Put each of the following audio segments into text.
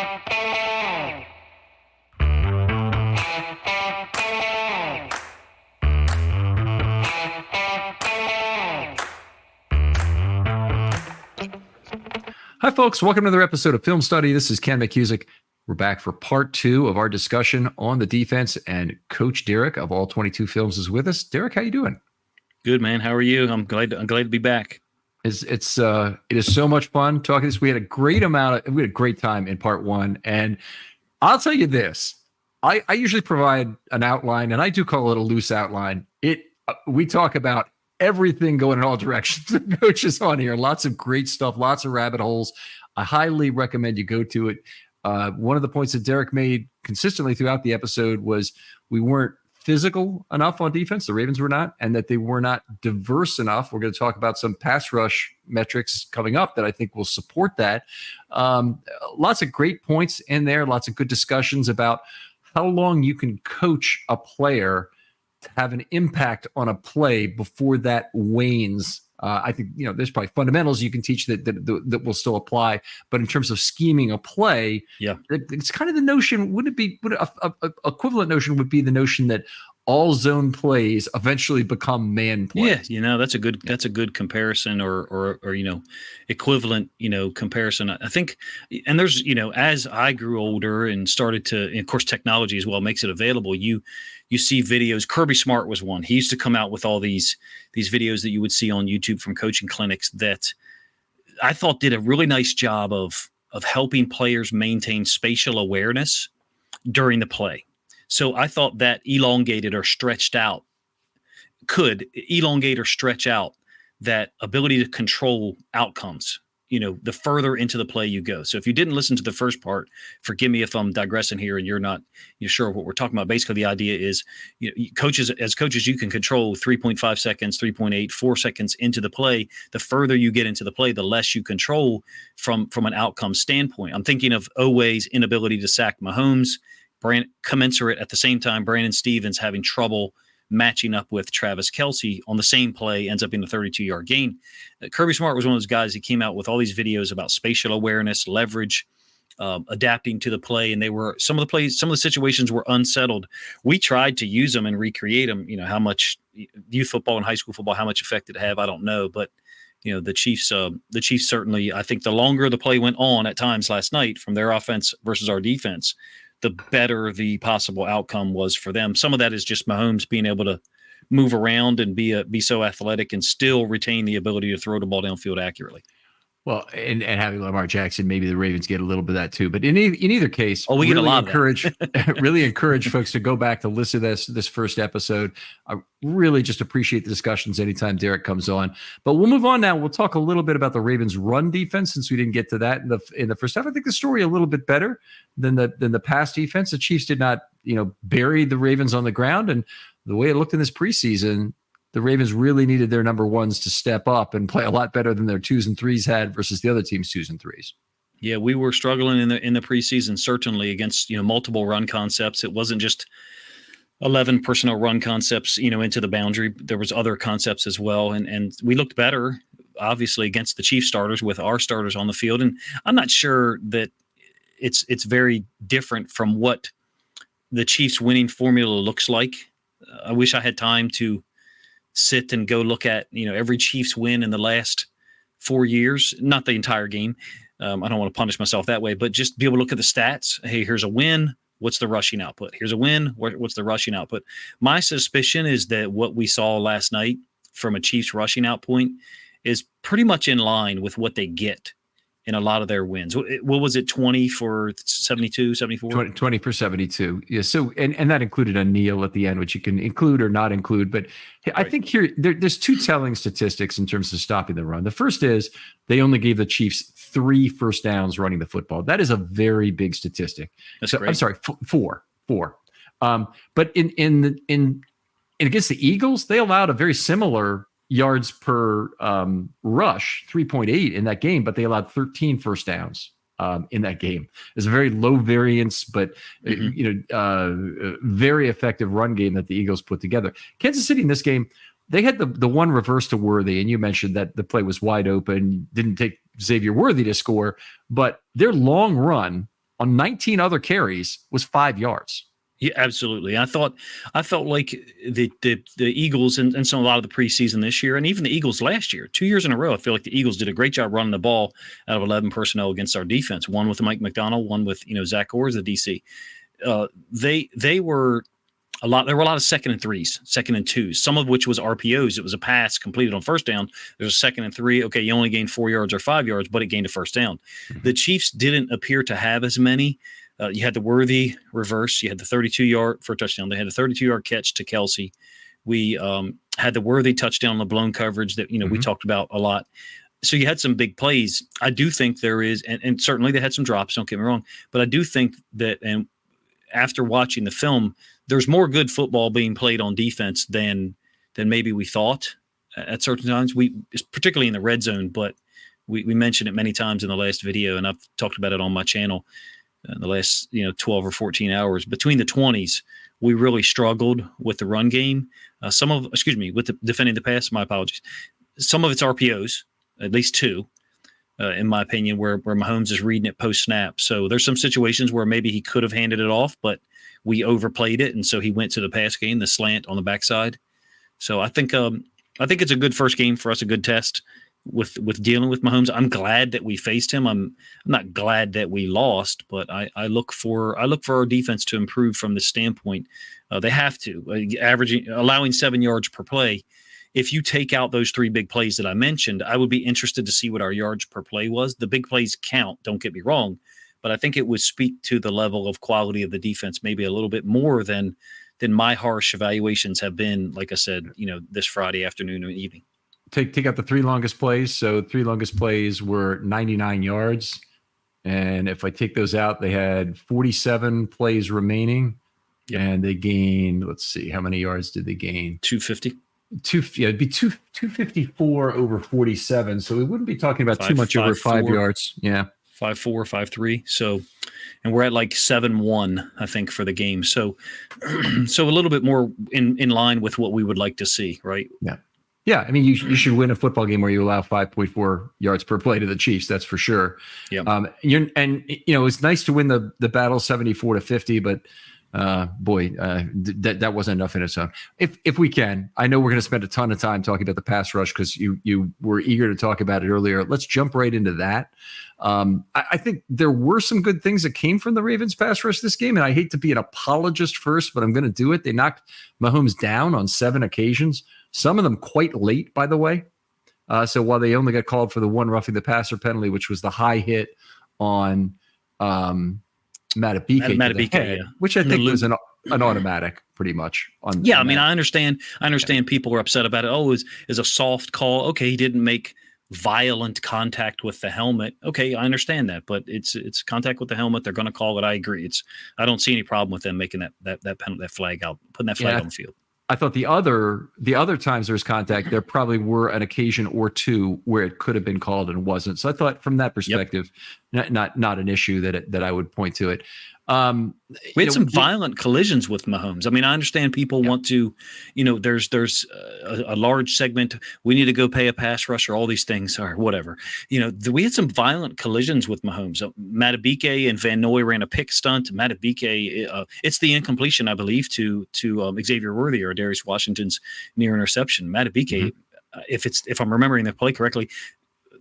Hi, folks. Welcome to another episode of Film Study. This is Ken McCusick. We're back for part 2 of our discussion on the defense, and Coach Derek of All 22 Films is with us. Derek, how you doing? Good, man. How are you? I'm glad to be back. It is so much fun talking this. We had a great time in part 1, and I'll tell you this. I usually provide an outline, and I do call it a loose outline. We talk about everything going in all directions. The coach is on here. Lots of great stuff, lots of rabbit holes. I highly recommend you go to it. One of the points that Derek made consistently throughout the episode was we weren't physical enough on defense. The Ravens were not, and that they were not diverse enough. We're going to talk about some pass rush metrics coming up that I think will support that. Lots of great points in there, lots of good discussions about how long you can coach a player to have an impact on a play before that wanes. I think, there's probably fundamentals you can teach that will still apply, but in terms of scheming a play, it's kind of the notion. Equivalent notion would be the notion that all zone plays eventually become man plays. Yeah, that's a good comparison or equivalent, comparison. I think, and there's, as I grew older and started to, and of course, technology as well makes it available. You see videos. Kirby Smart was one. He used to come out with all these videos that you would see on YouTube from coaching clinics that I thought did a really nice job of helping players maintain spatial awareness during the play. So I thought that could elongate or stretch out that ability to control outcomes, the further into the play you go. So if you didn't listen to the first part, forgive me if I'm digressing here and you're not sure what we're talking about. Basically, the idea is, as coaches, you can control 3.5 seconds, 3.8, 4 seconds into the play. The further you get into the play, the less you control from an outcome standpoint. I'm thinking of Oweh's inability to sack Mahomes, commensurate at the same time, Brandon Stevens having trouble matching up with Travis Kelce on the same play, ends up being a 32-yard gain. Kirby Smart was one of those guys that came out with all these videos about spatial awareness, leverage, adapting to the play, and some of the situations were unsettled. We tried to use them and recreate them. How much youth football and high school football, how much effect it have, I don't know, but the Chiefs certainly, I think the longer the play went on at times last night from their offense versus our defense, the better the possible outcome was for them. Some of that is just Mahomes being able to move around and be so athletic and still retain the ability to throw the ball downfield accurately. Well, and having Lamar Jackson, maybe the Ravens get a little bit of that too. But in either case, we get a lot of that. Really encourage folks to go back to listen to this first episode. I really just appreciate the discussions anytime Derek comes on. But we'll move on now. We'll talk a little bit about the Ravens' run defense since we didn't get to that in the first half. I think the story a little bit better than the pass defense. The Chiefs did not, bury the Ravens on the ground, and the way it looked in this preseason, the Ravens really needed their number ones to step up and play a lot better than their 2s and 3s had versus the other team's 2s and 3s. Yeah, we were struggling in the preseason, certainly against multiple run concepts. It wasn't just 11 personnel run concepts, into the boundary. There was other concepts as well, and we looked better, obviously, against the Chiefs starters with our starters on the field. And I'm not sure that it's very different from what the Chiefs' winning formula looks like. I wish I had time to sit and go look at every Chiefs win in the last 4 years, not the entire game. I don't want to punish myself that way, but just be able to look at the stats. Hey, here's a win. What's the rushing output? Here's a win. What's the rushing output? My suspicion is that what we saw last night from a Chiefs rushing outpoint is pretty much in line with what they get in a lot of their wins. What was it, 20 for 72, 74? 20 for 72. Yeah. So, and that included a kneel at the end, which you can include or not include. But I think there's two telling statistics in terms of stopping the run. The first is they only gave the Chiefs 3 first downs running the football. That is a very big statistic. That's great. I'm sorry, four. But in against the Eagles, they allowed a very similar yards per rush, 3.8 in that game, but they allowed 13 first downs in that game. It's a very low variance, but very effective run game that the Eagles put together. Kansas City in this game, they had the one reverse to Worthy, and you mentioned that the play was wide open, didn't take Xavier Worthy to score, but their long run on 19 other carries was 5 yards. Yeah, absolutely. I felt like the Eagles and a lot of the preseason this year, and even the Eagles last year, 2 years in a row, I feel like the Eagles did a great job running the ball out of 11 personnel against our defense. One with Mike McDonald, one with Zach Orr as the DC. They were a lot. There were a lot of 2nd and 3s, 2nd and 2s, some of which was RPOs. It was a pass completed on first down. There's a 2nd and 3. Okay, you only gained 4 yards or 5 yards, but it gained a first down. Mm-hmm. The Chiefs didn't appear to have as many. You had the Worthy reverse. You had the 32-yard for a touchdown. They had a 32-yard catch to Kelsey. We had the Worthy touchdown on the blown coverage that we talked about a lot. So you had some big plays. I do think there is, and certainly they had some drops. Don't get me wrong, but I do think that, and after watching the film, there's more good football being played on defense than maybe we thought at certain times. Particularly in the red zone, but we mentioned it many times in the last video, and I've talked about it on my channel. In the last 12 or 14 hours between the 20s, we really struggled with the run game. With the defending the pass. My apologies. Some of it's RPOs, at least 2, in my opinion, where Mahomes is reading it post snap. So there's some situations where maybe he could have handed it off, but we overplayed it, and so he went to the pass game, the slant on the backside. So I think it's a good first game for us, a good test with dealing with Mahomes. I'm glad that we faced him. I'm not glad that we lost, but I look for our defense to improve from this standpoint. They have to allowing 7 yards per play. If you take out those 3 big plays that I mentioned, I would be interested to see what our yards per play was. The big plays count, don't get me wrong, but I think it would speak to the level of quality of the defense maybe a little bit more than my harsh evaluations have been, like I said, this Friday afternoon or evening. Take out the 3 longest plays. So 3 longest plays were 99 yards. And if I take those out, they had 47 plays remaining. Yep. And they gained, let's see, how many yards did they gain? 250. It'd be 254 over 47. So we wouldn't be talking about too much over 5 yards. Yeah. 5-4, 5-3. So, and we're at like 7-1, I think, for the game. So a little bit more in line with what we would like to see, right? Yeah. Yeah, I mean, you should win a football game where you allow 5.4 yards per play to the Chiefs. That's for sure. Yeah. It's nice to win the battle 74-50, but that wasn't enough in its own. If we can, I know we're going to spend a ton of time talking about the pass rush because you were eager to talk about it earlier. Let's jump right into that. I think there were some good things that came from the Ravens pass rush this game, and I hate to be an apologist first, but I'm going to do it. They knocked Mahomes down on 7 occasions. Some of them quite late, by the way. So while they only got called for the 1 roughing the passer penalty, which was the high hit on Matabike, yeah. Which I think was an automatic, pretty much. I mean, I understand people are upset about it. Oh, is a soft call. Okay, he didn't make violent contact with the helmet. Okay, I understand that, but it's contact with the helmet. They're going to call it. I agree. I don't see any problem with them making that penalty, that flag out, putting that flag on the field. I thought the other times there was contact, there probably were an occasion or 2 where it could have been called and wasn't. So I thought from that perspective, not an issue that I would point to it. We had some violent collisions with Mahomes. I mean, I understand people want to, there's a large segment. We need to go pay a pass rusher, all these things or whatever. We had some violent collisions with Mahomes. Matabike and Van Noy ran a pick stunt. Matabike, it's the incompletion, I believe, to Xavier Worthy or Darius Washington's near interception. Matabike, if I'm remembering the play correctly,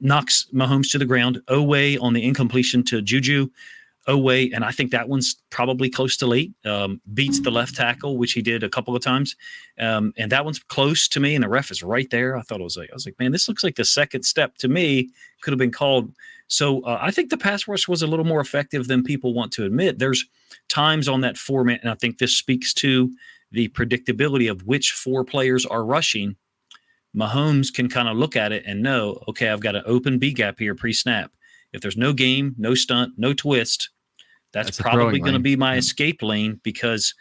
knocks Mahomes to the ground. Oweh on the incompletion to Juju. Oweh, and I think that one's probably close to late, beats the left tackle, which he did a couple of times. And that one's close to me, and the ref is right there. I was like, man, this looks like the second step to me could have been called. So I think the pass rush was a little more effective than people want to admit. There's times on that format, and I think this speaks to the predictability of which 4 players are rushing. Mahomes can kind of look at it and know, okay, I've got an open B gap here pre-snap. If there's no game, no stunt, no twist, that's probably going to be my escape lane because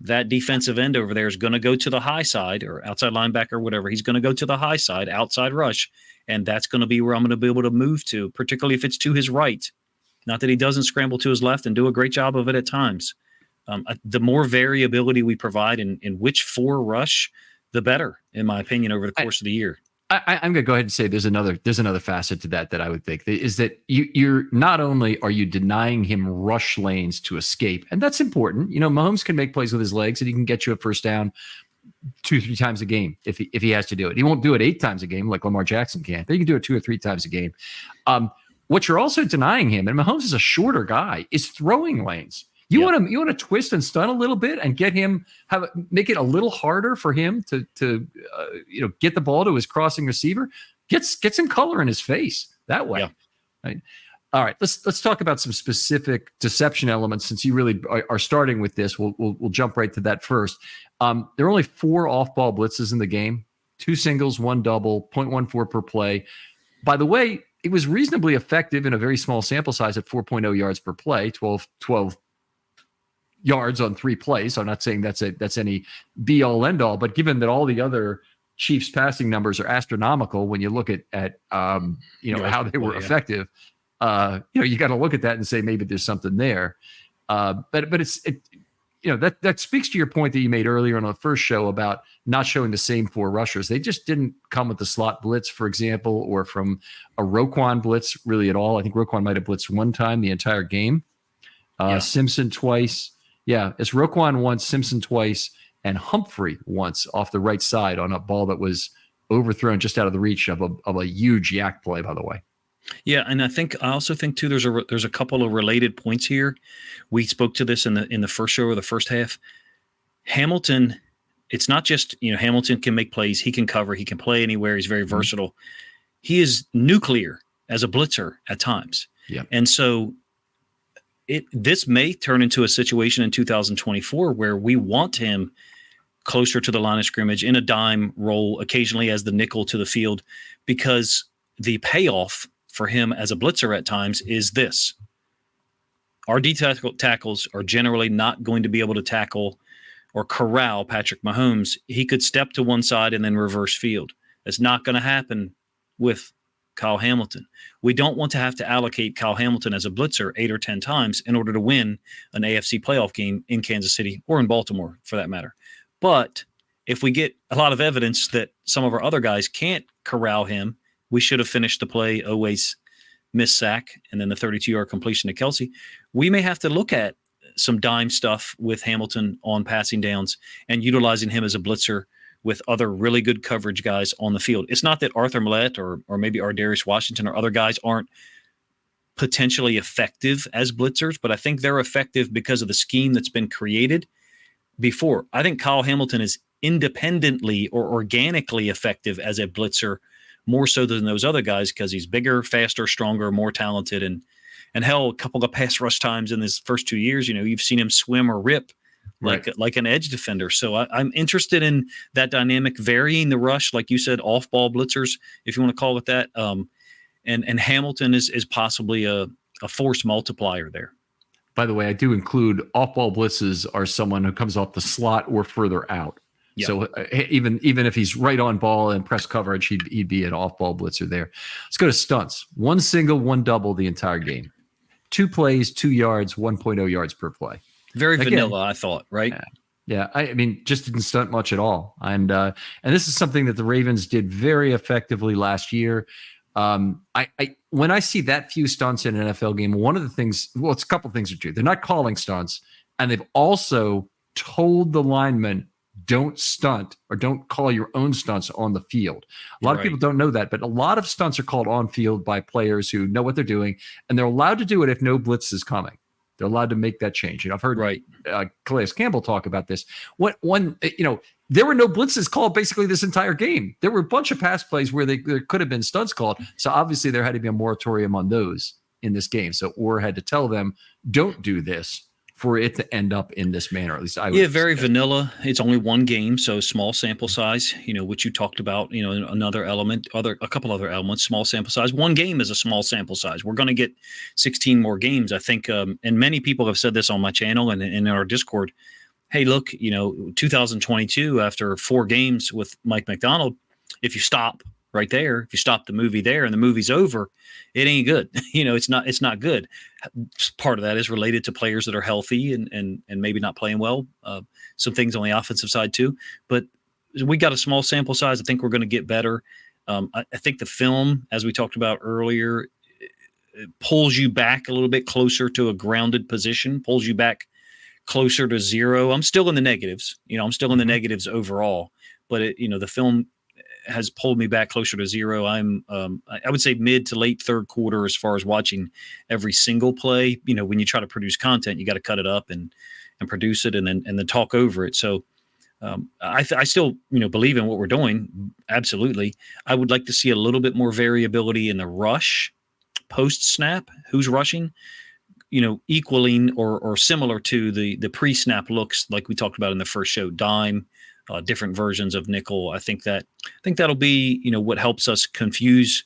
that defensive end over there is going to go to the high side or outside linebacker or whatever. He's going to go to the high side, outside rush, and that's going to be where I'm going to be able to move to, particularly if it's to his right. Not that he doesn't scramble to his left and do a great job of it at times. The more variability we provide in which 4 rush, the better, in my opinion, over the course of the year. I'm going to go ahead and say there's another facet to that I would think is that you're not only are you denying him rush lanes to escape, and that's important. Mahomes can make plays with his legs, and he can get you a first down 2-3 times a game if he has to do it. He won't do it 8 times a game like Lamar Jackson can. But he can do it 2 or 3 times a game. What you're also denying him, and Mahomes is a shorter guy, is throwing lanes. You want to twist and stun a little bit and get him make it a little harder for him to get the ball to his crossing receiver. Get some color in his face that way. Yeah. Right. All right. Let's talk about some specific deception elements since you really are starting with this. We'll jump right to that first. There are only 4 off-ball blitzes in the game, 2 singles, 1 double, 0.14 per play. By the way, it was reasonably effective in a very small sample size at 4.0 yards per play, 12 yards on 3 plays. So I'm not saying that's any be all end all, but given that all the other Chiefs passing numbers are astronomical, when you look at how they were effective, you got to look at that and say maybe there's something there. But that speaks to your point that you made earlier on the first show about not showing the same 4 rushers. They just didn't come with the slot blitz, for example, or from a Roquan blitz really at all. I think Roquan might have blitzed 1 time the entire game. Simpson twice. Yeah, it's Roquan once, Simpson twice, and Humphrey once off the right side on a ball that was overthrown just out of the reach of a huge yak play, by the way. Yeah, and I also think too there's a couple of related points here. We spoke to this in the first show or the first half. Hamilton, it's not just Hamilton can make plays, he can cover, he can play anywhere, he's very versatile. He is nuclear as a blitzer at times. Yeah. And so this may turn into a situation in 2024 where we want him closer to the line of scrimmage in a dime role, occasionally as the nickel to the field, because the payoff for him as a blitzer at times is this. Our D tackles are generally not going to be able to tackle or corral Patrick Mahomes. He could step to one side and then reverse field. That's not going to happen with Kyle Hamilton. We don't want to have to allocate Kyle Hamilton as a blitzer 8 or 10 times in order to win an AFC playoff game in Kansas City or in Baltimore for that matter. But if we get a lot of evidence that some of our other guys can't corral him, we should have finished the play, Oweh's missed sack, and then the 32-yard completion to Kelce. We may have to look at some dime stuff with Hamilton on passing downs and utilizing him as a blitzer with other really good coverage guys on the field. It's not that Arthur Millette or maybe Ardarius Washington or other guys aren't potentially effective as blitzers, but I think they're effective because of the scheme that's been created before. I think Kyle Hamilton is independently or organically effective as a blitzer more so than those other guys because he's bigger, faster, stronger, more talented, and hell, a couple of pass rush times in his first 2 years, you've seen him swim or rip like an edge defender. So I'm interested in that dynamic, varying the rush, like you said, off-ball blitzers, if you want to call it that. And Hamilton is possibly a force multiplier there. By the way, I do include off-ball blitzes are someone who comes off the slot or further out. Yeah. So even if he's right on ball and press coverage, he'd be an off-ball blitzer there. Let's go to stunts. 1 single, 1 double the entire game. 2 plays, 2 yards, 1.0 yards per play. Very vanilla, I thought, right? Yeah. I mean, just didn't stunt much at all. And this is something that the Ravens did very effectively last year. When I see that few stunts in an NFL game, one of the things, well, it's a couple things or two. They're not calling stunts, and they've also told the linemen, don't stunt or don't call your own stunts on the field. A lot of people don't know that, but a lot of stunts are called on field by players who know what they're doing, and they're allowed to do it if no blitz is coming. They're allowed to make that change. And I've heard Calais Campbell talk about this. There were no blitzes called basically this entire game. There were a bunch of pass plays where there could have been stunts called. So obviously there had to be a moratorium on those in this game. So Orr had to tell them, don't do this for it to end up in this manner. At least I would. Yeah, very vanilla. It's only 1 game, so small sample size, which you talked about, another element, a couple other elements, small sample size. 1 game is a small sample size. We're going to get 16 more games, I think. And many people have said this on my channel and in our Discord. Hey, look, 2022, after 4 games with Mike Macdonald, if you stop right there, if you stop the movie there and the movie's over, it ain't good. It's not good. Part of that is related to players that are healthy and maybe not playing well. Some things on the offensive side too, but we got a small sample size. I think we're going to get better. I think the film, as we talked about earlier, it pulls you back a little bit closer to a grounded position, pulls you back closer to zero. I'm still in the negatives. I'm still in the negatives overall, but the film has pulled me back closer to zero. I would say mid to late third quarter as far as watching every single play. When you try to produce content, you got to cut it up and produce it and then talk over it. So I still believe in what we're doing. Absolutely. I would like to see a little bit more variability in the rush post snap. Who's rushing? Equaling or similar to the pre-snap looks like we talked about in the first show, dime, different versions of nickel. I think that'll be, what helps us confuse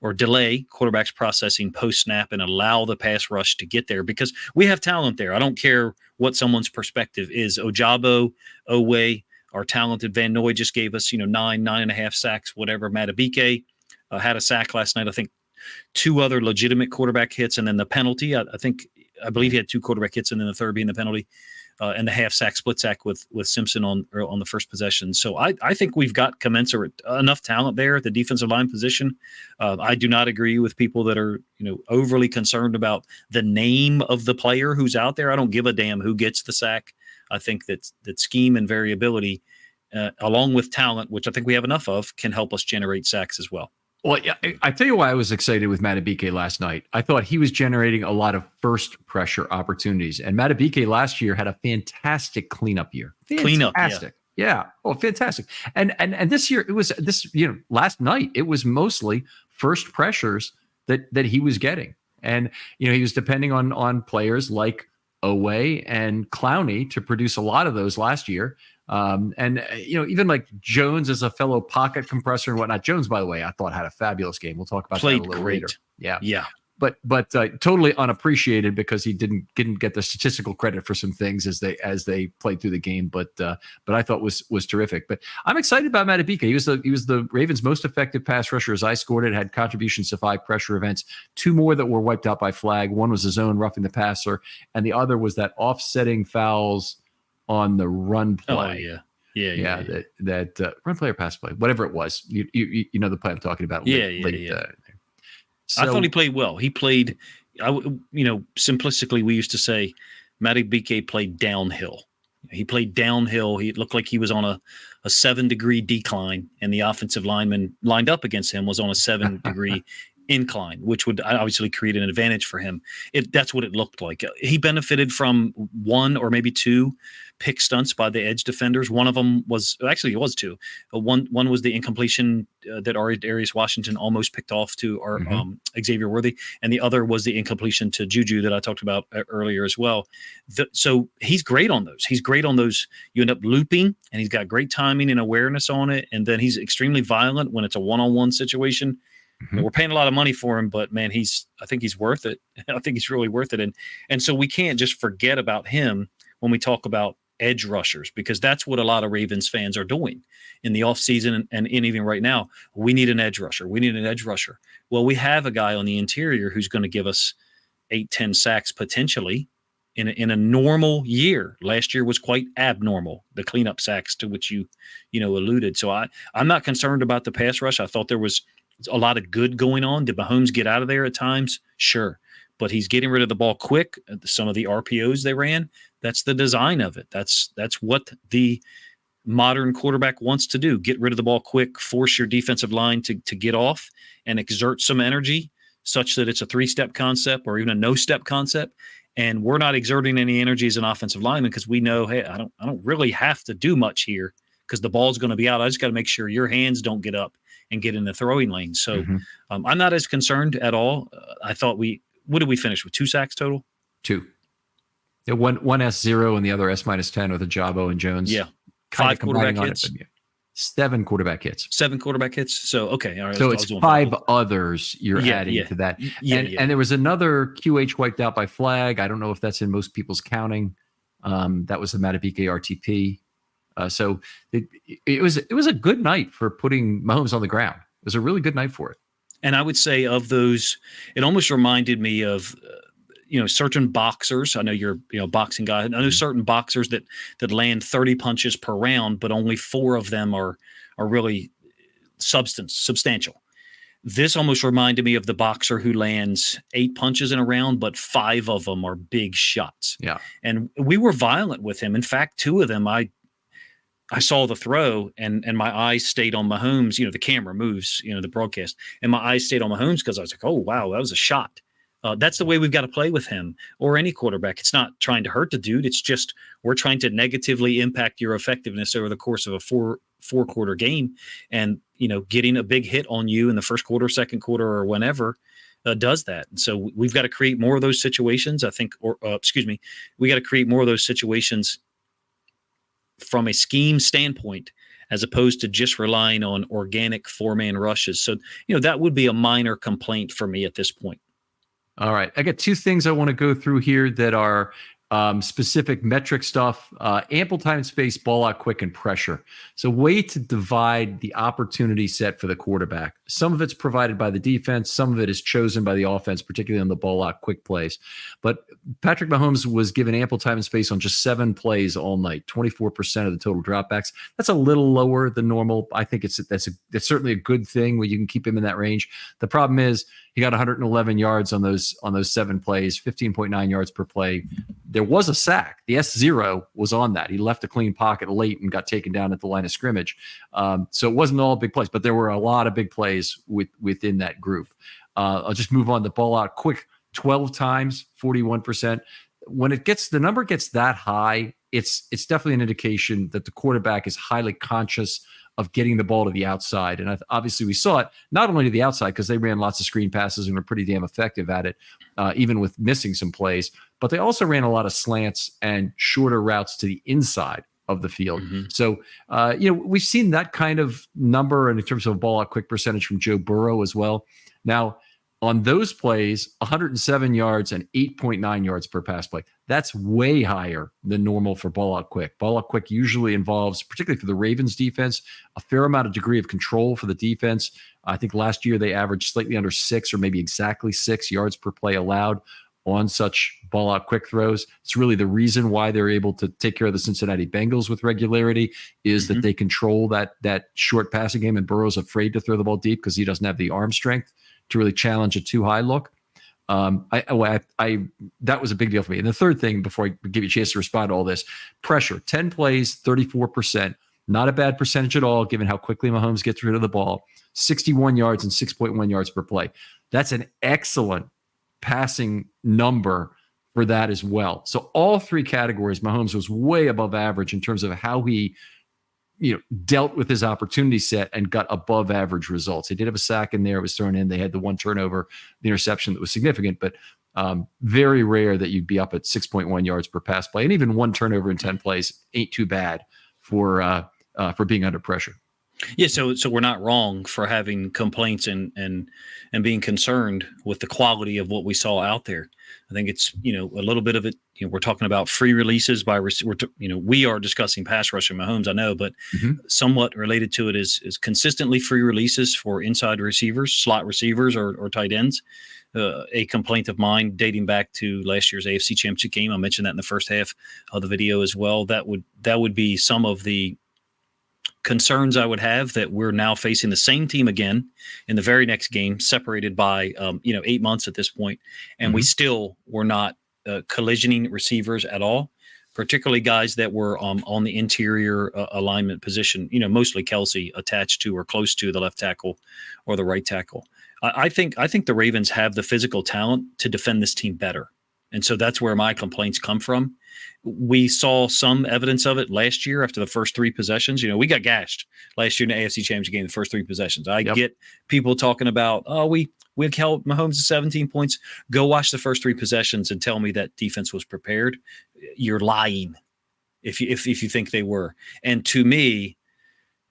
or delay quarterbacks processing post-snap and allow the pass rush to get there because we have talent there. I don't care what someone's perspective is. Ojabo, Oweh, our talented Van Noy just gave us, 9.5 sacks, whatever. Madubuike had a sack last night. I think 2 other legitimate quarterback hits, and then the penalty. I believe he had 2 quarterback hits, and then the third being the penalty, and the half sack, split sack with Simpson on the first possession. So I think we've got commensurate enough talent there at the defensive line position. I do not agree with people that are overly concerned about the name of the player who's out there. I don't give a damn who gets the sack. I think that scheme and variability, along with talent, which I think we have enough of, can help us generate sacks as well. Well, yeah, I tell you why I was excited with Madubuike last night. I thought he was generating a lot of first pressure opportunities. And Madubuike last year had a fantastic cleanup year. Fantastic. Yeah. Oh, fantastic. And this year it was last night, it was mostly first pressures that he was getting. And, he was depending on players like Oweh and Clowney to produce a lot of those last year. Even like Jones as a fellow pocket compressor and whatnot. Jones, by the way, I thought had a fabulous game. We'll talk about that a little later. Yeah. But totally unappreciated because he didn't get the statistical credit for some things as they played through the game. But I thought was terrific. But I'm excited about Madubuike. He was the Ravens' most effective pass rusher as I scored it. Had contributions to 5 pressure events, 2 more that were wiped out by flag. One was his own roughing the passer, and the other was that offsetting fouls on the run play. Oh, yeah. That run play or pass play, whatever it was. You know the play I'm talking about. So, I thought he played well. He played, simplistically, we used to say Madubuike played downhill. He played downhill. He looked like he was on a 7-degree decline, and the offensive lineman lined up against him was on a 7-degree incline, which would obviously create an advantage for him. That's what it looked like. He benefited from 1 or maybe 2 pick stunts by the edge defenders. One of them was actually, it was 2. One was the incompletion that Arius Washington almost picked off to our Xavier Worthy, and the other was the incompletion to Juju that I talked about earlier as well. So he's great on those. He's great on those. You end up looping, and he's got great timing and awareness on it, and then he's extremely violent when it's a one-on-one situation. We're paying a lot of money for him, but man, I think he's worth it. I think he's really worth it. And so we can't just forget about him when we talk about edge rushers, because that's what a lot of Ravens fans are doing in the offseason and even right now. We need an edge rusher. We need an edge rusher. Well, we have a guy on the interior who's going to give us 8-10 sacks potentially in a normal year. Last year was quite abnormal, the cleanup sacks to which you alluded. So I'm not concerned about the pass rush. I thought there was a lot of good going on. Did Mahomes get out of there at times? Sure. But he's getting rid of the ball quick. Some of the RPOs they ran, that's the design of it. That's what the modern quarterback wants to do. Get rid of the ball quick, force your defensive line to get off and exert some energy such that it's a 3-step concept or even a no-step concept. And we're not exerting any energy as an offensive lineman because we know, hey, I don't really have to do much here because the ball's going to be out. I just got to make sure your hands don't get up and get in the throwing lane. So I'm not as concerned at all. I thought what did we finish with? 2 sacks total? 2. Yeah, one S0 and the other S-10 with Ojabo and Jones. Yeah. 5 quarterback hits. 7 quarterback hits. 7 quarterback hits. So, okay. All right. So it's 5 others you're adding to that. And there was another QH wiped out by flag. I don't know if that's in most people's counting. That was the Madubuike RTP. So it was a good night for putting Mahomes on the ground. It was a really good night for it. And I would say of those, it almost reminded me of, certain boxers. I know you're a boxing guy. I know certain boxers that land 30 punches per round, but only 4 of them are really substantial. This almost reminded me of the boxer who lands 8 punches in a round, but 5 of them are big shots. Yeah. And we were violent with him. In fact, 2 of them, I saw the throw and my eyes stayed on Mahomes. The camera moves, the broadcast, and my eyes stayed on Mahomes because I was like, oh, wow, that was a shot. That's the way we've got to play with him or any quarterback. It's not trying to hurt the dude. It's just we're trying to negatively impact your effectiveness over the course of a four quarter game. And, getting a big hit on you in the first quarter, second quarter, or whenever does that. And so we've got to create more of those situations, I think, we got to create more of those situations from a scheme standpoint, as opposed to just relying on organic 4-man rushes. So, that would be a minor complaint for me at this point. All right. I got 2 things I want to go through here that are specific metric stuff, ample time and space, ball out quick, and pressure. So way to divide the opportunity set for the quarterback. Some of it's provided by the defense. Some of it is chosen by the offense, particularly on the ball out quick plays. But Patrick Mahomes was given ample time and space on just 7 plays all night, 24% of the total dropbacks. That's a little lower than normal. I think that's certainly a good thing when you can keep him in that range. The problem is he got 111 yards on those 7 plays, 15.9 yards per play. There was a sack. The S0 was on that. He left a clean pocket late and got taken down at the line of scrimmage. So it wasn't all big plays, but there were a lot of big plays within that group. I'll just move on. The ball out quick 12 times, 41%. When the number gets that high, it's definitely an indication that the quarterback is highly conscious of getting the ball to the outside. And obviously we saw it not only to the outside because they ran lots of screen passes and were pretty damn effective at it, even with missing some plays, but they also ran a lot of slants and shorter routes to the inside of the field. Mm-hmm. So, we've seen that kind of number in terms of ball out quick percentage from Joe Burrow as well. Now, on those plays, 107 yards and 8.9 yards per pass play. That's way higher than normal for ball out quick. Ball out quick usually involves, particularly for the Ravens defense, a fair amount of degree of control for the defense. I think last year they averaged slightly under 6 or maybe exactly 6 yards per play allowed on such ball out quick throws. It's really the reason why they're able to take care of the Cincinnati Bengals with regularity is that they control that short passing game, and Burrow's afraid to throw the ball deep because he doesn't have the arm strength to really challenge a too high look. That was a big deal for me. And the third thing, before I give you a chance to respond to all this, pressure, 10 plays, 34%, not a bad percentage at all, given how quickly Mahomes gets rid of the ball, 61 yards and 6.1 yards per play. That's an excellent passing number for that as well. So all 3 categories, Mahomes was way above average in terms of how he dealt with his opportunity set and got above average results. He did have a sack in there. It was thrown in. They had the 1 turnover, the interception that was significant, but very rare that you'd be up at 6.1 yards per pass play. And even 1 turnover in 10 plays ain't too bad for being under pressure. Yeah, so we're not wrong for having complaints and being concerned with the quality of what we saw out there. I think it's a little bit of it. We're talking about free releases we are discussing pass rush and Mahomes, I know, but somewhat related to it is consistently free releases for inside receivers, slot receivers, or tight ends. A complaint of mine dating back to last year's AFC Championship game. I mentioned that in the first half of the video as well. That would be some of the concerns I would have, that we're now facing the same team again in the very next game, separated by 8 months at this point, and we still were not collisioning receivers at all, particularly guys that were on the interior alignment position, mostly Kelsey attached to or close to the left tackle or the right tackle. I think the Ravens have the physical talent to defend this team better. And so that's where my complaints come from. We saw some evidence of it last year after the first 3 possessions. We got gashed last year in the AFC Championship game, the first 3 possessions. I get people talking about, we held Mahomes to 17 points. Go watch the first 3 possessions and tell me that defense was prepared. You're lying if you think they were. And to me,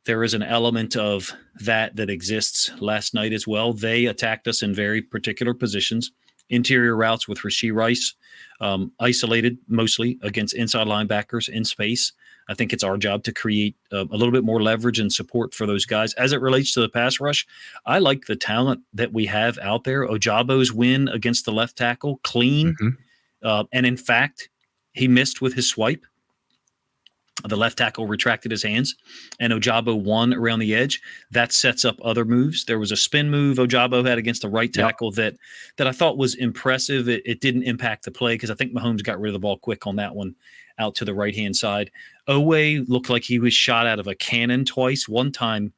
there is an element of that exists last night as well. They attacked us in very particular positions. Interior routes with Rashee Rice, isolated mostly against inside linebackers in space. I think it's our job to create a little bit more leverage and support for those guys. As it relates to the pass rush, I like the talent that we have out there. Ojabo's win against the left tackle, clean. And in fact, he missed with his swipe. The left tackle retracted his hands, and Ojabo won around the edge. That sets up other moves. There was a spin move Ojabo had against the right tackle that I thought was impressive. It didn't impact the play because I think Mahomes got rid of the ball quick on that one out to the right-hand side. Owe looked like he was shot out of a cannon twice. One time,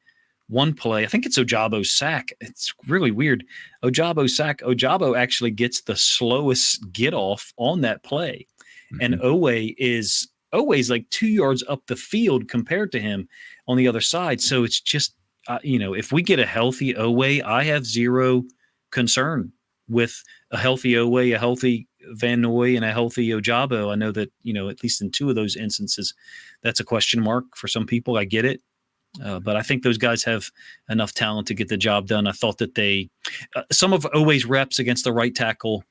one play, I think it's Ojabo's sack. It's really weird. Ojabo's sack. Ojabo actually gets the slowest get off on that play. And Owe's like 2 yards up the field compared to him on the other side. So it's just, if we get a healthy Owe, I have zero concern with a healthy Owe, a healthy Van Noy, and a healthy Ojabo. I know that, at least in two of those instances, that's a question mark for some people. I get it. But I think those guys have enough talent to get the job done. I thought that some of Owe's reps against the right tackle,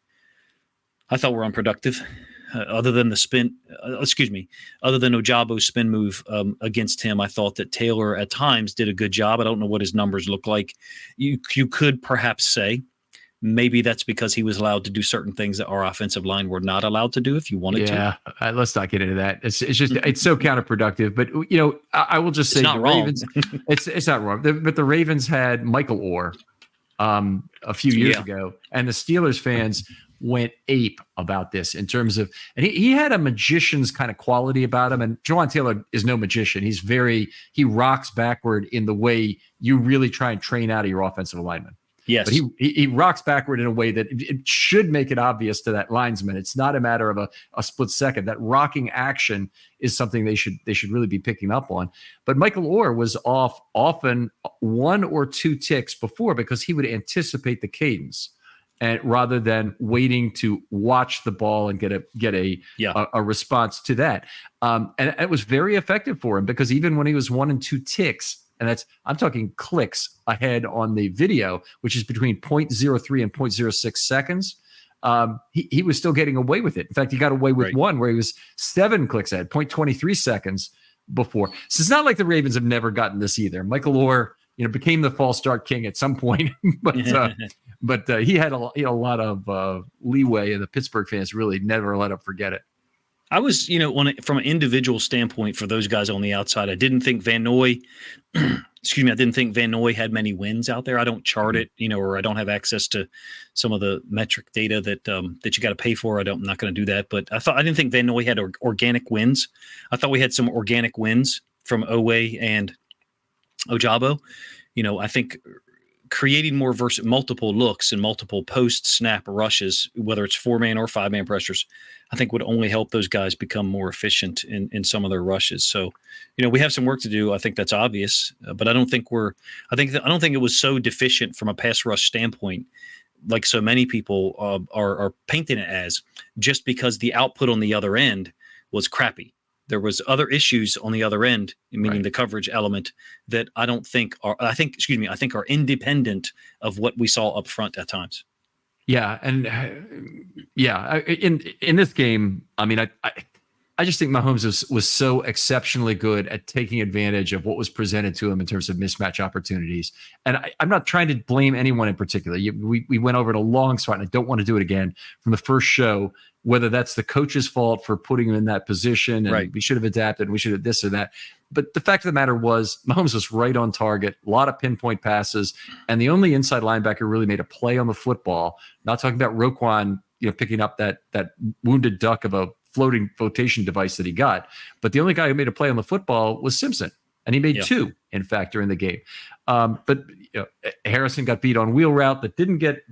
I thought were unproductive. Other than other than Ojabo's spin move against him, I thought that Taylor at times did a good job. I don't know what his numbers look like. You could perhaps say maybe that's because he was allowed to do certain things that our offensive line were not allowed to do if you wanted to. Yeah, let's not get into that. It's just it's so counterproductive. But I will just say it's not the wrong. Ravens. It's not wrong. But the Ravens had Michael Orr a few years ago, and the Steelers fans went ape about this in terms of, and he had a magician's kind of quality about him. And Jawaan Taylor is no magician. He rocks backward in the way you really try and train out of your offensive lineman. Yes. But he rocks backward in a way that it should make it obvious to that linesman. It's not a matter of a split second. That rocking action is something they should really be picking up on. But Michael Orr was off often 1 or 2 ticks before because he would anticipate the cadence. And rather than waiting to watch the ball and get a response to that, and it was very effective for him because even when he was 1 and 2 ticks, and I'm talking clicks ahead on the video, which is between 0.03 and 0.06 seconds, he was still getting away with it. In fact, he got away with one where he was 7 clicks ahead, 0.23 seconds before. So it's not like the Ravens have never gotten this either. Michael Orr, became the false start king at some point, but he had a lot of leeway, and the Pittsburgh fans really never let him forget it. I was, from an individual standpoint for those guys on the outside, I didn't think Van Noy, I didn't think Van Noy had many wins out there. I don't chart it, or I don't have access to some of the metric data that you got to pay for. I'm not going to do that. But I didn't think Van Noy had organic wins. I thought we had some organic wins from Owe and Ojabo. I think creating more multiple looks and multiple post-snap rushes, whether it's 4-man or 5-man pressures, I think would only help those guys become more efficient in some of their rushes. So, we have some work to do. I think that's obvious, but I don't think it was so deficient from a pass rush standpoint, like so many people are painting it as, just because the output on the other end was crappy. There was other issues on the other end, meaning the coverage element, that I think are independent of what we saw up front at times. Yeah, and in this game, I mean, I just think Mahomes was so exceptionally good at taking advantage of what was presented to him in terms of mismatch opportunities. And I'm not trying to blame anyone in particular. We went over it a long spot, and I don't want to do it again from the first show, whether that's the coach's fault for putting him in that position and we should have adapted and we should have this or that. But the fact of the matter was Mahomes was right on target, a lot of pinpoint passes, and the only inside linebacker really made a play on the football. Not talking about Roquan, picking up that wounded duck of a flotation device that he got, but the only guy who made a play on the football was Simpson, and he made 2, in fact, during the game. But Harrison got beat on wheel route that didn't get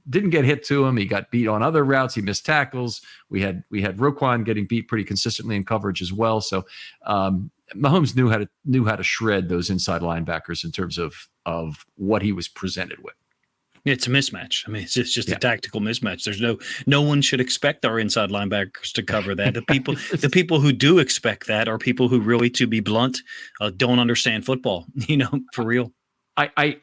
hit to him. He got beat on other routes. He missed tackles. We had Roquan getting beat pretty consistently in coverage as well. So Mahomes knew how to shred those inside linebackers in terms of what he was presented with. It's a mismatch. I mean, it's just a tactical mismatch. There's no one should expect our inside linebackers to cover that. The people who do expect that are people who really, to be blunt, don't understand football. For real. I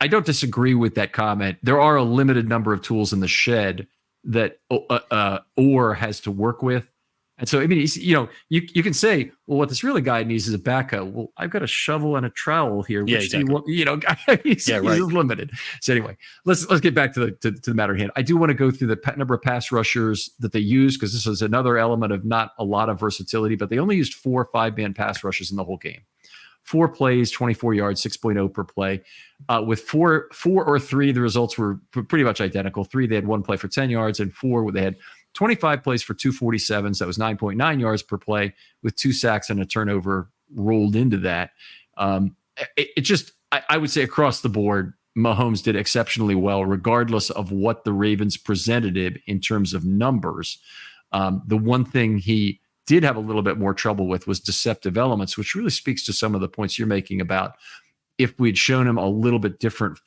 don't disagree with that comment. There are a limited number of tools in the shed that Orr has to work with. And so, I mean, you can say, well, what this really guy needs is a backup. Well, I've got a shovel and a trowel here. Yeah, Which do you exactly. want? He's limited. So anyway, let's get back to the matter at hand. I do want to go through the number of pass rushers that they use, because this is another element of not a lot of versatility, but they only used 4 5-man pass rushes in the whole game. 4 plays, 24 yards, 6.0 per play. With four or three, the results were pretty much identical. 3, they had 1 play for 10 yards, and 4, they had 25 plays for 247. So that was 9.9 yards per play, with 2 sacks and a turnover rolled into that. I would say across the board, Mahomes did exceptionally well, regardless of what the Ravens presented him in terms of numbers. The one thing he did have a little bit more trouble with was deceptive elements, which really speaks to some of the points you're making about if we'd shown him a little bit different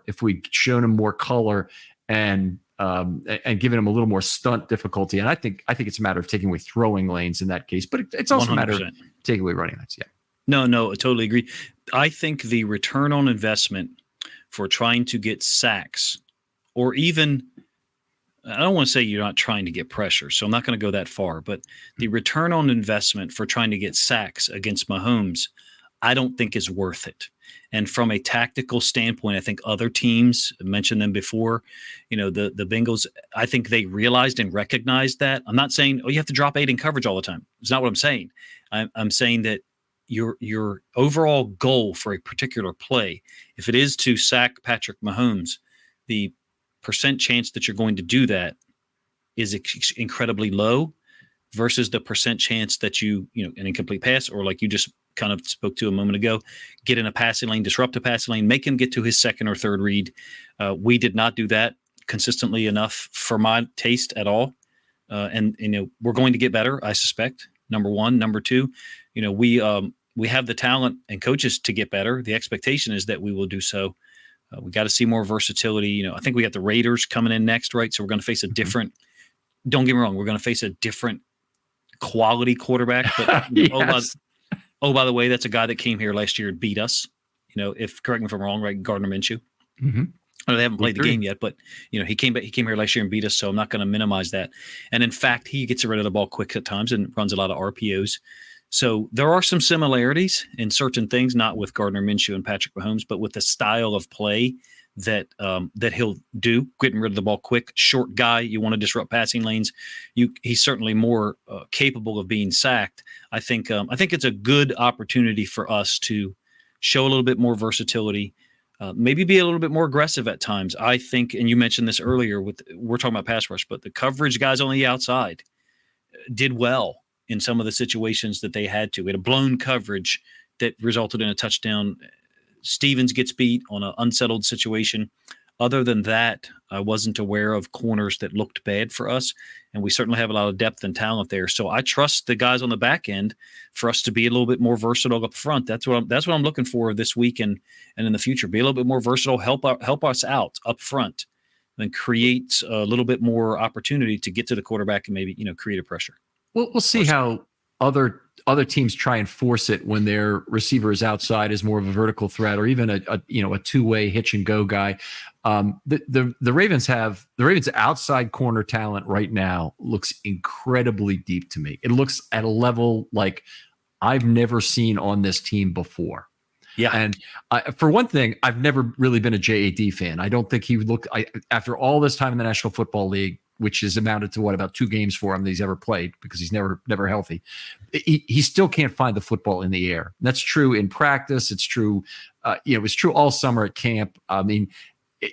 if we'd shown him more color and given him a little more stunt difficulty. And I think it's a matter of taking away throwing lanes in that case, but it's also 100%. A matter of taking away running lanes. Yeah. No, I totally agree. I think the return on investment for trying to get sacks, or even, I don't want to say you're not trying to get pressure, so I'm not going to go that far, but the return on investment for trying to get sacks against Mahomes, I don't think is worth it. And from a tactical standpoint, I think other teams, I mentioned them before, the Bengals, I think they realized and recognized that. I'm not saying, you have to drop 8 in coverage all the time. It's not what I'm saying. I'm saying that your overall goal for a particular play, if it is to sack Patrick Mahomes, the percent chance that you're going to do that is incredibly low versus the percent chance that an incomplete pass, or like you just kind of spoke to a moment ago, get in a passing lane, disrupt a passing lane, make him get to his second or third read. We did not do that consistently enough for my taste at all. And we're going to get better, I suspect. Number one. Number two, we have the talent and coaches to get better. The expectation is that we will do so. We got to see more versatility. I think we got the Raiders coming in next, right? So we're going to face a different, don't get me wrong, we're going to face a different quality quarterback. But yes. By the way, that's a guy that came here last year and beat us. Correct me if I'm wrong, right? Gardner Minshew. Mm-hmm. I know they haven't played the game yet, but he came here last year and beat us, so I'm not going to minimize that. And in fact, he gets rid of the ball quick at times and runs a lot of RPOs. So there are some similarities in certain things, not with Gardner Minshew and Patrick Mahomes, but with the style of play that he'll do, getting rid of the ball quick. Short guy, you want to disrupt passing lanes. He's certainly more capable of being sacked. I think it's a good opportunity for us to show a little bit more versatility, maybe be a little bit more aggressive at times. I think, and you mentioned this earlier, we're talking about pass rush, but the coverage guys on the outside did well in some of the situations that they had to. We had a blown coverage that resulted in a touchdown. Stevens gets beat on an unsettled situation. Other than that, I wasn't aware of corners that looked bad for us, and we certainly have a lot of depth and talent there. So I trust the guys on the back end for us to be a little bit more versatile up front. That's what I'm looking for this week and in the future. Be a little bit more versatile, help us out up front, and create a little bit more opportunity to get to the quarterback and maybe create a pressure. We'll see how other teams try and force it when their receiver is outside as more of a vertical threat, or even a two-way hitch and go guy. The Ravens outside corner talent right now looks incredibly deep to me. It looks at a level like I've never seen on this team before. Yeah. And for one thing, I've never really been a JAD fan. I don't think he would look, after all this time in the National Football League, which has amounted to about 2 games for him that he's ever played, because he's never healthy. He still can't find the football in the air. And that's true in practice. It's true. It's true all summer at camp. I mean,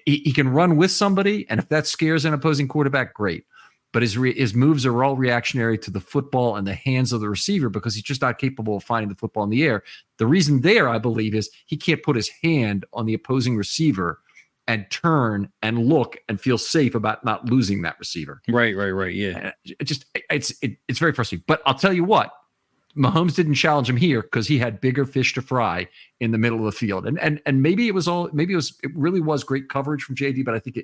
he can run with somebody, and if that scares an opposing quarterback, great. But his moves are all reactionary to the football and the hands of the receiver, because he's just not capable of finding the football in the air. The reason there, I believe, is he can't put his hand on the opposing receiver and turn and look and feel safe about not losing that receiver. Right. Yeah. It's very frustrating. But I'll tell you what, Mahomes didn't challenge him here because he had bigger fish to fry in the middle of the field. And maybe it really was great coverage from JD, but I think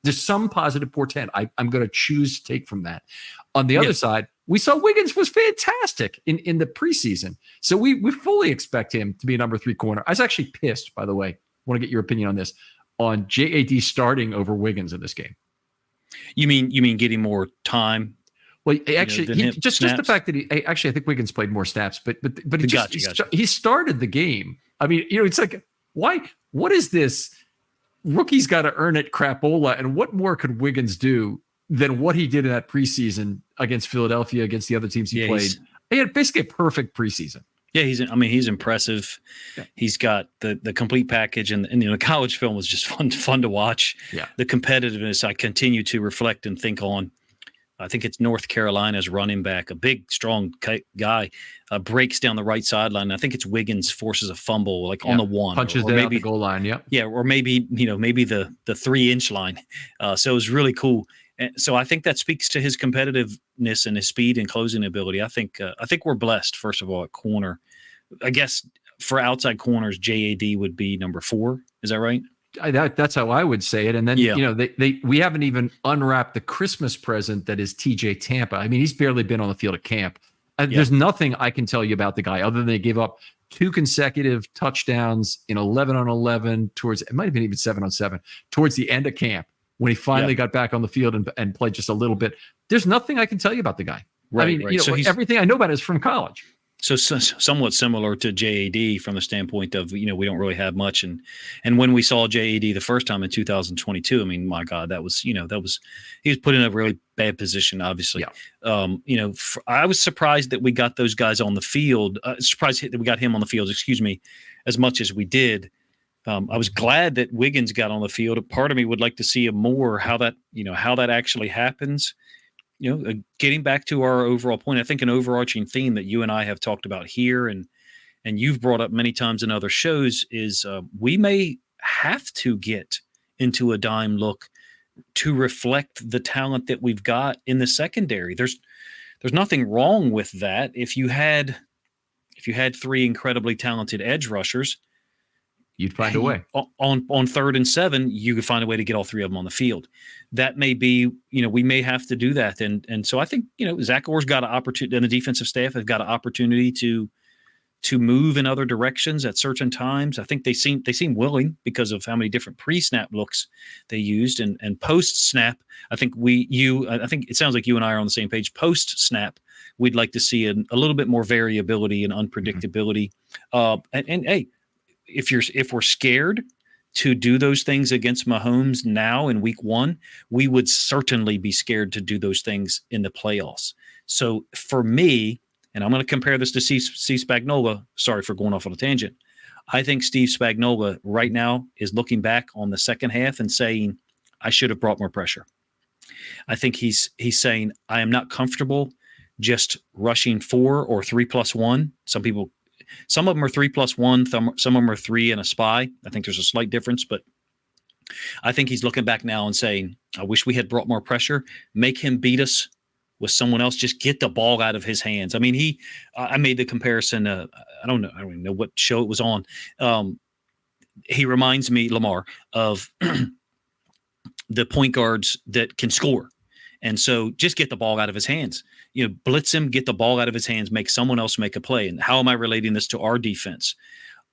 there's some positive portent I'm going to choose to take from that. On the other side, we saw Wiggins was fantastic in the preseason. So we fully expect him to be a number 3 corner. I was actually pissed, by the way. I want to get your opinion on this, on JAD starting over Wiggins in this game. You mean getting more time? Well, actually, than him just the snaps. fact that I think Wiggins played more snaps, but he just Gotcha. he started the game. I mean, it's like, why? What is this? Rookie's got to earn it, crapola, and what more could Wiggins do than what he did in that preseason against Philadelphia, against the other teams he played? He had basically a perfect preseason. Yeah, he's impressive. Yeah. He's got the complete package, and the college film was just fun to watch. Yeah, the competitiveness I continue to reflect and think on. I think it's North Carolina's running back, a big, strong guy, breaks down the right sideline. I think it's Wiggins forces a fumble on the one, punches or maybe maybe the goal line. Yeah, or maybe the 3-inch line. So it was really cool. And so I think that speaks to his competitiveness and his speed and closing ability. I think we're blessed, first of all, at corner. I guess for outside corners, JAD would be number 4. Is that right? That's how I would say it. And then, we haven't even unwrapped the Christmas present that is TJ Tampa. I mean, he's barely been on the field at camp. There's nothing I can tell you about the guy other than they gave up 2 consecutive touchdowns in 11-on-11 it might have been even 7-on-7 towards the end of camp when he finally got back on the field and played just a little bit. There's nothing I can tell you about the guy. Right, I mean, so everything I know about it is from college. So somewhat similar to JAD from the standpoint of, we don't really have much. And when we saw JAD the first time in 2022, I mean, my God, that was he was put in a really bad position, obviously. Yeah. I was surprised that we got those guys on the field, surprised that we got him on the field, as much as we did. I was glad that Wiggins got on the field. Part of me would like to see more how that actually happens. Getting back to our overall point, I think an overarching theme that you and I have talked about here and you've brought up many times in other shows is we may have to get into a dime look to reflect the talent that we've got in the secondary. There's nothing wrong with that. If you had 3 incredibly talented edge rushers, you'd find a way. On 3rd and 7, you could find a way to get all 3 of them on the field. That may be, we may have to do that. And so I think, Zach Orr's got an opportunity, and the defensive staff have got an opportunity to move in other directions at certain times. I think they seem willing because of how many different pre-snap looks they used and post-snap. I think it sounds like you and I are on the same page. Post-snap, we'd like to see a little bit more variability and unpredictability. And hey, if we're scared to do those things against Mahomes now in week 1, we would certainly be scared to do those things in the playoffs. So for me, and I'm going to compare this to Steve Spagnuolo. Sorry for going off on a tangent. I think Steve Spagnuolo right now is looking back on the second half and saying, I should have brought more pressure. I think he's saying, I am not comfortable just rushing 4 or 3+1. Some of them are 3+1. Some of them are 3 and a spy. I think there's a slight difference, but I think he's looking back now and saying, I wish we had brought more pressure, make him beat us with someone else, just get the ball out of his hands. I mean, I made the comparison. I don't even know what show it was on. He reminds me, Lamar, of the point guards that can score. And so just get the ball out of his hands, blitz him, get the ball out of his hands, make someone else make a play. And how am I relating this to our defense?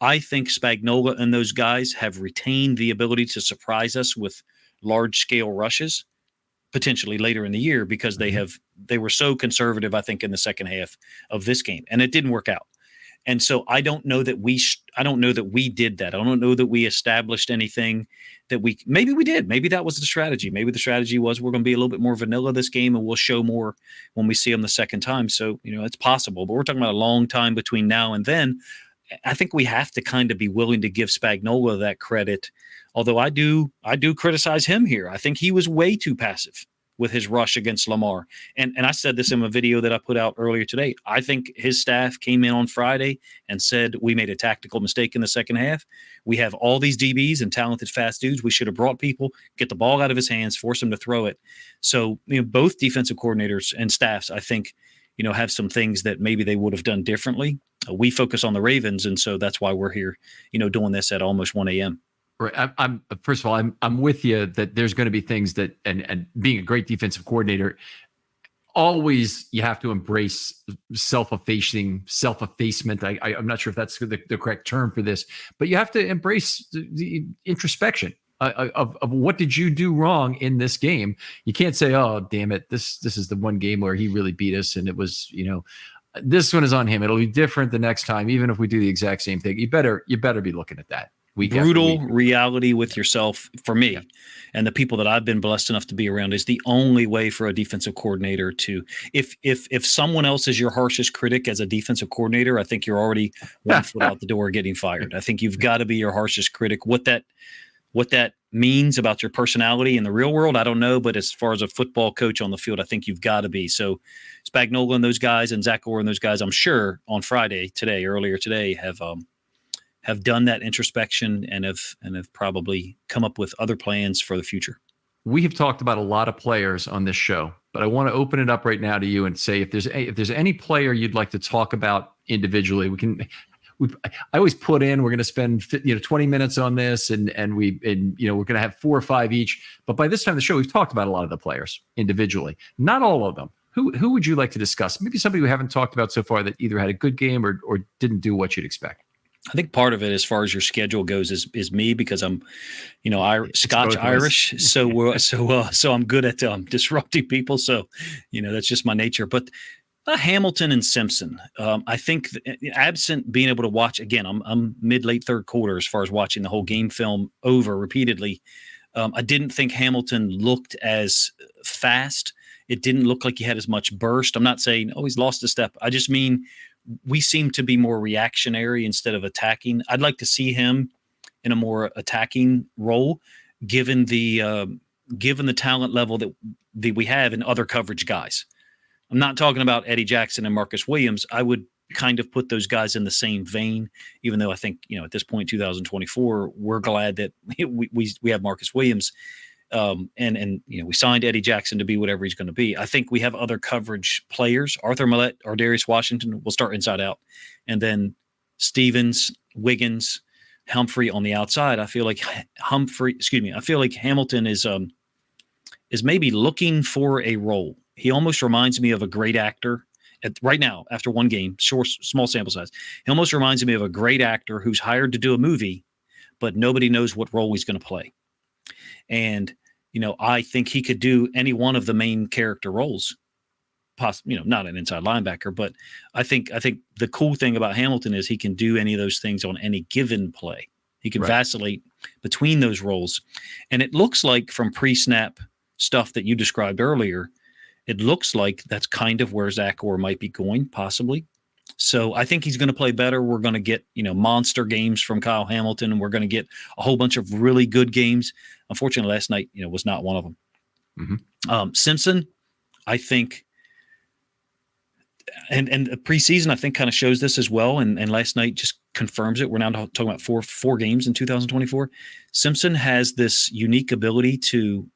I think Spagnuolo and those guys have retained the ability to surprise us with large scale rushes, potentially later in the year, because they were so conservative, I think, in the second half of this game, and it didn't work out. And so I don't know that we did that. I don't know that we established anything that maybe we did. Maybe that was the strategy. Maybe the strategy was we're going to be a little bit more vanilla this game and we'll show more when we see them the second time. So, it's possible, but we're talking about a long time between now and then. I think we have to kind of be willing to give Spagnuolo that credit. Although I do criticize him here. I think he was way too passive with his rush against Lamar. And I said this in a video that I put out earlier today. I think his staff came in on Friday and said, we made a tactical mistake in the second half. We have all these DBs and talented fast dudes. We should have brought people, get the ball out of his hands, force him to throw it. So, both defensive coordinators and staffs, I think, have some things that maybe they would have done differently. We focus on the Ravens. And so that's why we're here, doing this at almost 1 a.m. Right. I'm first of all, I'm with you that there's going to be things that, and being a great defensive coordinator, always you have to embrace self-effacement. I'm not sure if that's the correct term for this, but you have to embrace the introspection. of what did you do wrong in this game. You can't say, oh, damn it, this is the one game where he really beat us, and it was, this one is on him. It'll be different the next time, even if we do the exact same thing. You better be looking at that. Brutal reality with yourself for me and the people that I've been blessed enough to be around is the only way for a defensive coordinator to, if someone else is your harshest critic as a defensive coordinator, I think you're already one foot out the door getting fired. I think you've got to be your harshest critic. What that means about your personality in the real world, I don't know. But as far as a football coach on the field, I think you've got to be. So Spagnuolo and those guys and Zach Orr and those guys, I'm sure on Friday earlier today have done that introspection and have probably come up with other plans for the future. We have talked about a lot of players on this show, but I want to open it up right now to you and say if there's any player you'd like to talk about individually, I always put in, we're going to spend 20 minutes on this and we're going to have 4 or 5 each. But by this time of the show, we've talked about a lot of the players individually, not all of them. Who would you like to discuss? Maybe somebody we haven't talked about so far that either had a good game or didn't do what you'd expect. I think part of it, as far as your schedule goes, is me because I'm, Scotch Irish, so I'm good at disrupting people. So, that's just my nature. But Hamilton and Simpson, I think absent being able to watch again, I'm mid late third quarter as far as watching the whole game film over repeatedly. I didn't think Hamilton looked as fast. It didn't look like he had as much burst. I'm not saying, he's lost a step. I just mean we seem to be more reactionary instead of attacking. I'd like to see him in a more attacking role, given the talent level that we have in other coverage guys. I'm not talking about Eddie Jackson and Marcus Williams. I would kind of put those guys in the same vein, even though I think, at this point, 2024, we're glad that we have Marcus Williams. And we signed Eddie Jackson to be whatever he's going to be. I think we have other coverage players. Arthur Millette or Darius Washington will start inside out. And then Stevens, Wiggins, Humphrey on the outside. I feel like Hamilton is maybe looking for a role. He almost reminds me of a great actor right now after one game, small sample size. He almost reminds me of a great actor who's hired to do a movie, but nobody knows what role he's going to play. And, I think he could do any one of the main character roles, possibly, not an inside linebacker, but I think the cool thing about Hamilton is he can do any of those things on any given play. He can vacillate between those roles. And it looks like from pre-snap stuff that you described earlier, it looks like that's kind of where Zach Orr might be going, possibly. So I think he's going to play better. We're going to get, monster games from Kyle Hamilton, and we're going to get a whole bunch of really good games. Unfortunately, last night, was not one of them. Mm-hmm. Simpson, I think, and the preseason, I think, kind of shows this as well. And last night just confirms it. We're now talking about four games in 2024. Simpson has this unique ability to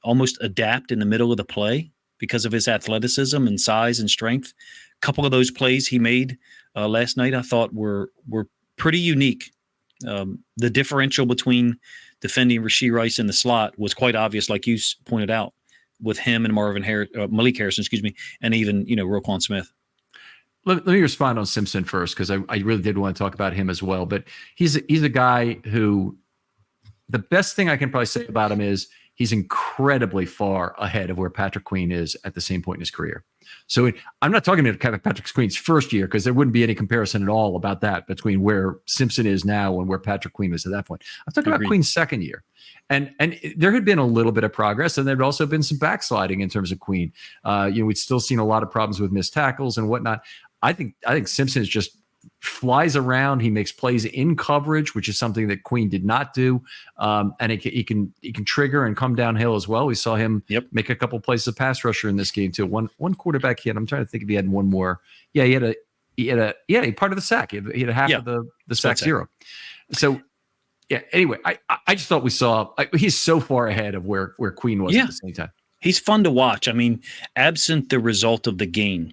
almost adapt in the middle of the play because of his athleticism and size and strength. A couple of those plays he made last night, I thought were pretty unique. The differential between defending Rashee Rice in the slot was quite obvious, like you pointed out, with him and Malik Harrison, and even Roquan Smith. Let me respond on Simpson first, because I really did want to talk about him as well. But he's a guy who, the best thing I can probably say about him is he's incredibly far ahead of where Patrick Queen is at the same point in his career. So I'm not talking about Patrick Queen's first year, because there wouldn't be any comparison at all about that between where Simpson is now and where Patrick Queen was at that point. I'm talking about Queen's second year. And there had been a little bit of progress, and there had also been some backsliding in terms of Queen. We'd still seen a lot of problems with missed tackles and whatnot. I think Simpson is just flies around. He makes plays in coverage, which is something that Queen did not do. And he can trigger and come downhill as well. We saw him make a couple plays as a pass rusher in this game too. One quarterback hit. I'm trying to think if he had one more. Yeah, he had a part of the sack. He had a half of the sack zero. So anyway, I just thought we saw he's so far ahead of where Queen was at the same time. He's fun to watch. I mean, absent the result of the game,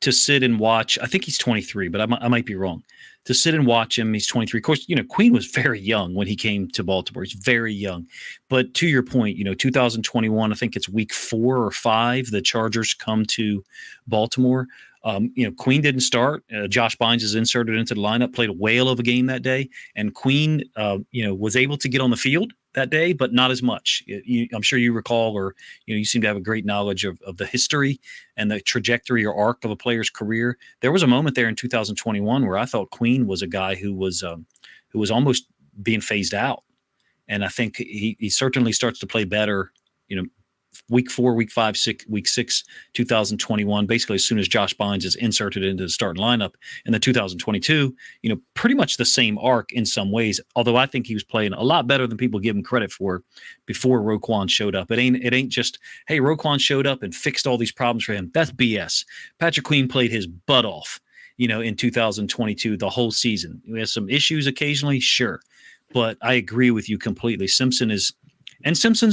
to sit and watch, I think he's 23, but I might be wrong. To sit and watch him, he's 23. Of course, Queen was very young when he came to Baltimore. He's very young. But to your point, 2021, I think it's week 4 or 5, the Chargers come to Baltimore. Queen didn't start. Josh Bynes is inserted into the lineup, played a whale of a game that day. And Queen, was able to get on the field that day, but not as much. I'm sure you recall, or you seem to have a great knowledge of the history and the trajectory or arc of a player's career. There was a moment there in 2021 where I thought Queen was a guy who was almost being phased out, and I think he certainly starts to play better. Week 4, week 5, week 6, 2021, basically as soon as Josh Bynes is inserted into the starting lineup. In the 2022, pretty much the same arc in some ways, although I think he was playing a lot better than people give him credit for before Roquan showed up. It ain't just, hey, Roquan showed up and fixed all these problems for him. That's BS. Patrick Queen played his butt off, in 2022, the whole season. We have some issues occasionally, sure, but I agree with you completely. Simpson's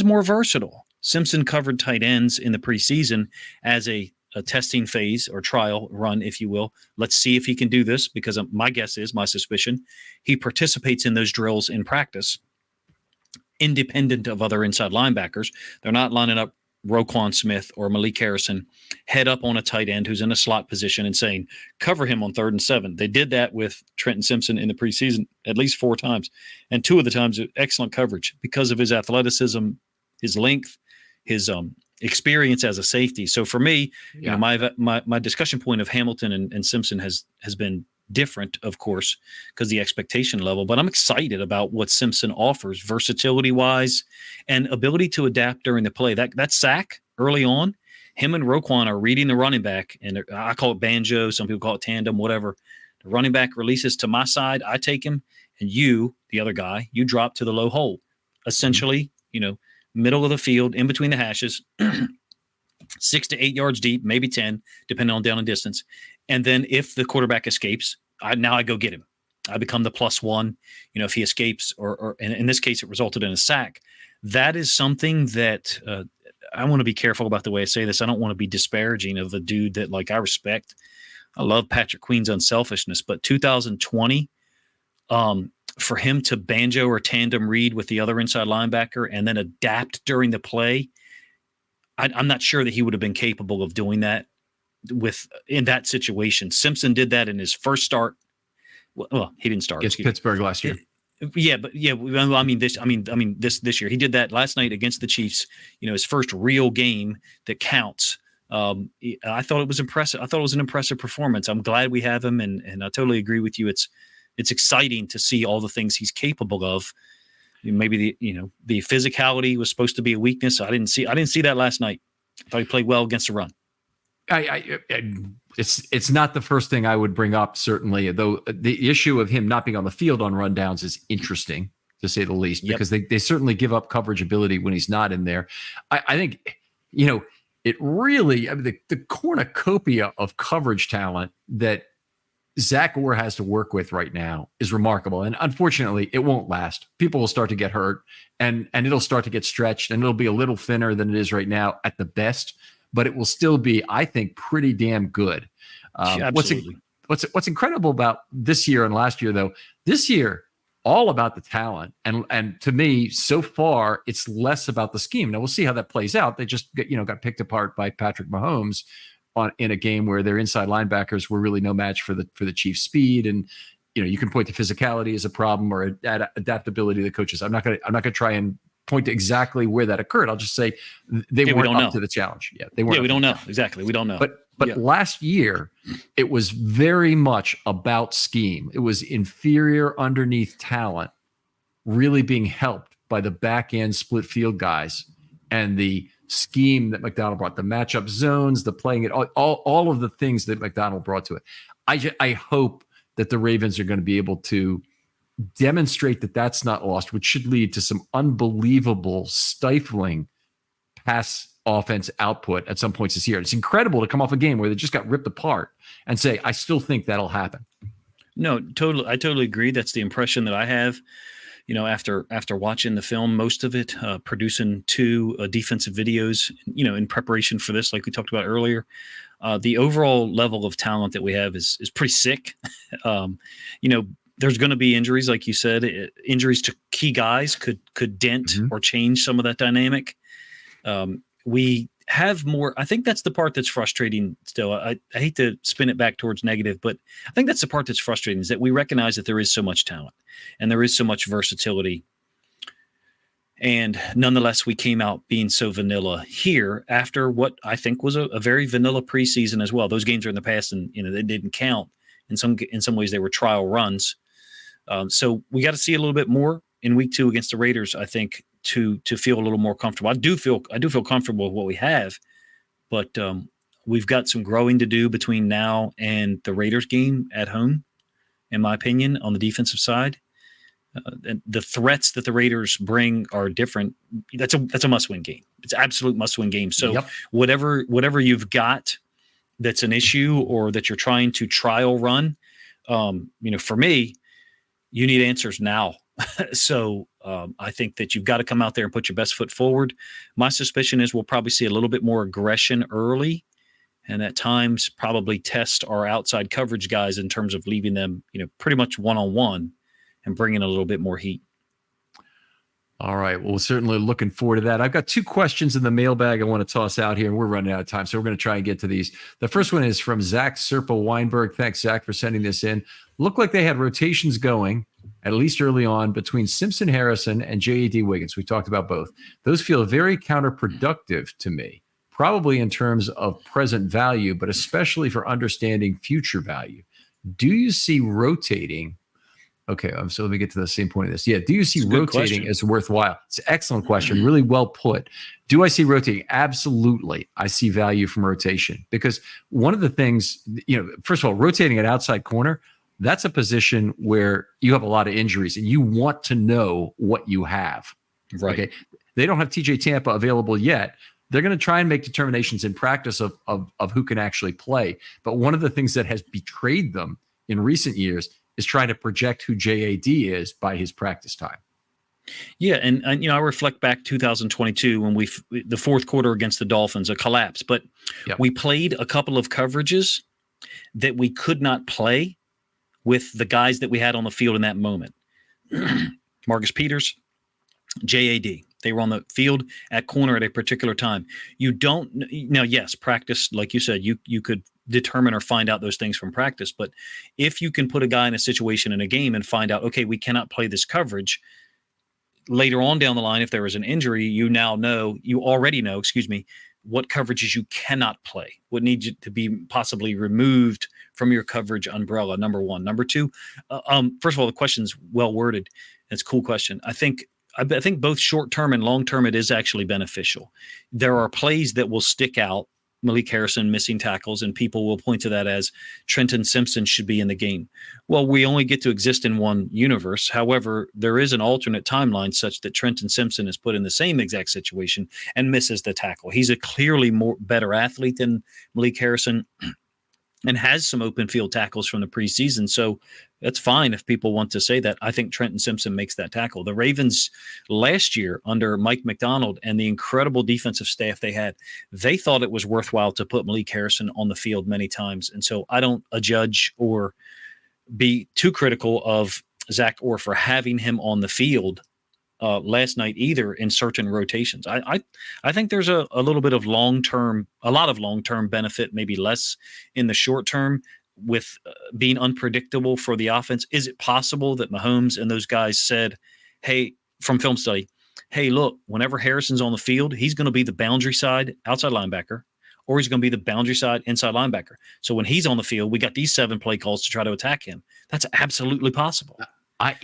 more versatile. Simpson covered tight ends in the preseason as a testing phase or trial run, if you will. Let's see if he can do this, because my suspicion, he participates in those drills in practice, independent of other inside linebackers. They're not lining up Roquan Smith or Malik Harrison head up on a tight end who's in a slot position and saying, cover him on 3rd and 7. They did that with Trenton Simpson in the preseason at least 4 times. And 2 of the times, excellent coverage because of his athleticism, his length, his experience as a safety. So for me, my discussion point of Hamilton and Simpson has been different, of course, because the expectation level. But I'm excited about what Simpson offers, versatility wise, and ability to adapt during the play. That sack early on, him and Roquan are reading the running back, and I call it banjo. Some people call it tandem, whatever. The running back releases to my side, I take him, and you, the other guy, you drop to the low hole. Essentially, middle of the field, in between the hashes, 6 to 8 yards deep, maybe 10, depending on down and distance. And then if the quarterback escapes, I go get him. I become the +1. If he escapes, or in this case, it resulted in a sack. That is something that I want to be careful about the way I say this. I don't want to be disparaging of a dude that I respect. I love Patrick Queen's unselfishness, but 2020, for him to banjo or tandem read with the other inside linebacker and then adapt during the play, I'm not sure that he would have been capable of doing that in that situation. Simpson did that in his first start. Well, he didn't start against Pittsburgh last year. Yeah, but this year he did that last night against the Chiefs. His first real game that counts. I thought it was impressive. I thought it was an impressive performance. I'm glad we have him, and I totally agree with you. It's exciting to see all the things he's capable of. Maybe the physicality was supposed to be a weakness. I didn't see that last night. I thought he played well against the run. It's not the first thing I would bring up, certainly, though the issue of him not being on the field on rundowns is interesting, to say the least, because they certainly give up coverage ability when he's not in there. I think, it really, the cornucopia of coverage talent that Zach Orr has to work with right now is remarkable. And unfortunately, it won't last. People will start to get hurt, and it'll start to get stretched, and it'll be a little thinner than it is right now at the best, but it will still be, I think, pretty damn good. Absolutely. What's incredible about this year and last year, though, this year, all about the talent. And to me, so far, it's less about the scheme. Now, we'll see how that plays out. They just got picked apart by Patrick Mahomes in a game where their inside linebackers were really no match for the Chiefs' speed. And, you can point to physicality as a problem or adaptability of the coaches. I'm not going to try and point to exactly where that occurred. I'll just say they weren't up to the challenge. Yeah, they weren't. Yeah, we don't know. Exactly. We don't know. But last year, it was very much about scheme. It was inferior underneath talent really being helped by the back end split field guys and the scheme that McDonald brought, the matchup zones, the playing it, all of the things that McDonald brought to it. I hope that the Ravens are going to be able to demonstrate that that's not lost, which should lead to some unbelievable, stifling pass offense output at some points this year. It's incredible to come off a game where they just got ripped apart and say, I still think that'll happen. No, totally. I totally agree. That's the impression that I have, after watching the film, most of it, producing 2 defensive videos, in preparation for this, like we talked about earlier. The overall level of talent that we have is pretty sick. There's going to be injuries, like you said. Injuries to key guys could dent or change some of that dynamic. We have more. I think that's the part that's frustrating still. I hate to spin it back towards negative, but I think that's the part that's frustrating, is that we recognize that there is so much talent and there is so much versatility. And nonetheless, we came out being so vanilla here after what I think was a very vanilla preseason as well. Those games are in the past, and they didn't count. In some ways, they were trial runs. So we got to see a little bit more in week 2 against the Raiders, I think, to feel a little more comfortable. I do feel comfortable with what we have, but we've got some growing to do between now and the Raiders game at home, in my opinion, on the defensive side. And the threats that the Raiders bring are different. That's a must-win game. It's an absolute must-win game. So whatever you've got that's an issue or that you're trying to trial run, for me, you need answers now. So I think that you've got to come out there and put your best foot forward. My suspicion is we'll probably see a little bit more aggression early, and at times probably test our outside coverage guys in terms of leaving them, pretty much one-on-one and bringing a little bit more heat. All right. Well, we're certainly looking forward to that. I've got 2 questions in the mailbag I want to toss out here, and we're running out of time, so we're going to try and get to these. The first one is from Zach Serpa Weinberg. Thanks, Zach, for sending this in. Looked like they had rotations going, at least early on, between Simpson Harrison and J.A.D. Wiggins. We talked about both. Those feel very counterproductive to me, probably in terms of present value, but especially for understanding future value. Do you see rotating? Okay, so let me get to the same point of this. Yeah, do you see rotating as worthwhile? It's an excellent question, really well put. Do I see rotating? Absolutely. I see value from rotation because one of the things, first of all, rotating at outside corner, that's a position where you have a lot of injuries and you want to know what you have. Right. Okay. They don't have TJ Tampa available yet. They're going to try and make determinations in practice of who can actually play. But one of the things that has betrayed them in recent years is trying to project who JAD is by his practice time. Yeah, and I reflect back 2022 when the fourth quarter against the Dolphins, a collapse, but we played a couple of coverages that we could not play with the guys that we had on the field in that moment. Marcus Peters, JAD. They were on the field at corner at a particular time. Yes, practice, like you said, you could determine or find out those things from practice. But if you can put a guy in a situation in a game and find out, okay, we cannot play this coverage, later on down the line, if there is an injury, you already know, what coverages you cannot play, what needs to be possibly removed from your coverage umbrella, number one. Number two, first of all, the question's well worded. It's a cool question. I think both short-term and long-term, it is actually beneficial. There are plays that will stick out, Malik Harrison missing tackles, and people will point to that as Trenton Simpson should be in the game. Well, we only get to exist in one universe. However, there is an alternate timeline such that Trenton Simpson is put in the same exact situation and misses the tackle. He's a clearly better athlete than Malik Harrison and has some open field tackles from the preseason. So that's fine if people want to say that. I think Trenton Simpson makes that tackle. The Ravens last year under Mike McDonald and the incredible defensive staff they had, they thought it was worthwhile to put Malik Harrison on the field many times. And so I don't judge or be too critical of Zach Orr for having him on the field last night either in certain rotations. I think there's a little bit of a lot of long-term benefit, maybe less in the short term with being unpredictable for the offense. Is it possible that Mahomes and those guys said, hey, from film study, hey, look, whenever Harrison's on the field, he's going to be the boundary side outside linebacker, or he's going to be the boundary side inside linebacker. So when he's on the field, we got these 7 play calls to try to attack him. That's absolutely possible. I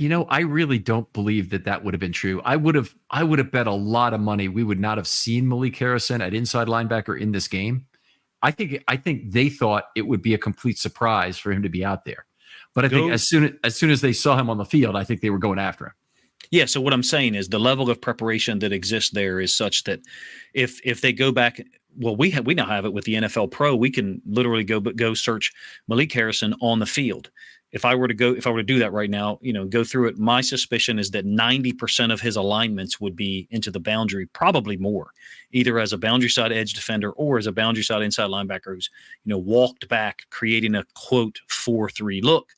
really don't believe that would have been true. I would have bet a lot of money we would not have seen Malik Harrison at inside linebacker in this game. I think they thought it would be a complete surprise for him to be out there. But I think as soon as they saw him on the field, I think they were going after him. Yeah, so what I'm saying is the level of preparation that exists there is such that if they go back, well, we now have it with the NFL Pro. We can literally go search Malik Harrison on the field. If I were to do that right now, go through it, my suspicion is that 90% of his alignments would be into the boundary, probably more, either as a boundary side edge defender or as a boundary side inside linebacker who's, walked back, creating a quote 4-3 look.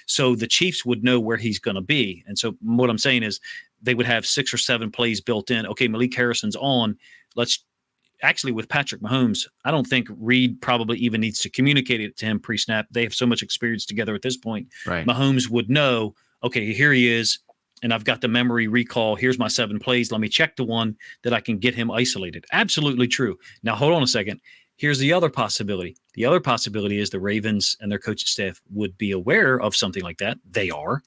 So the Chiefs would know where he's going to be. And so what I'm saying is they would have 6 or 7 plays built in. Okay, Malik Harrison's on. Actually, with Patrick Mahomes, I don't think Reed probably even needs to communicate it to him pre-snap. They have so much experience together at this point. Right. Mahomes would know, okay, here he is. and I've got the memory recall. Here's my 7 plays. Let me check the one that I can get him isolated. Absolutely true. Now, hold on a second. Here's the other possibility. The other possibility is the Ravens and their coaching staff would be aware of something like that. They are,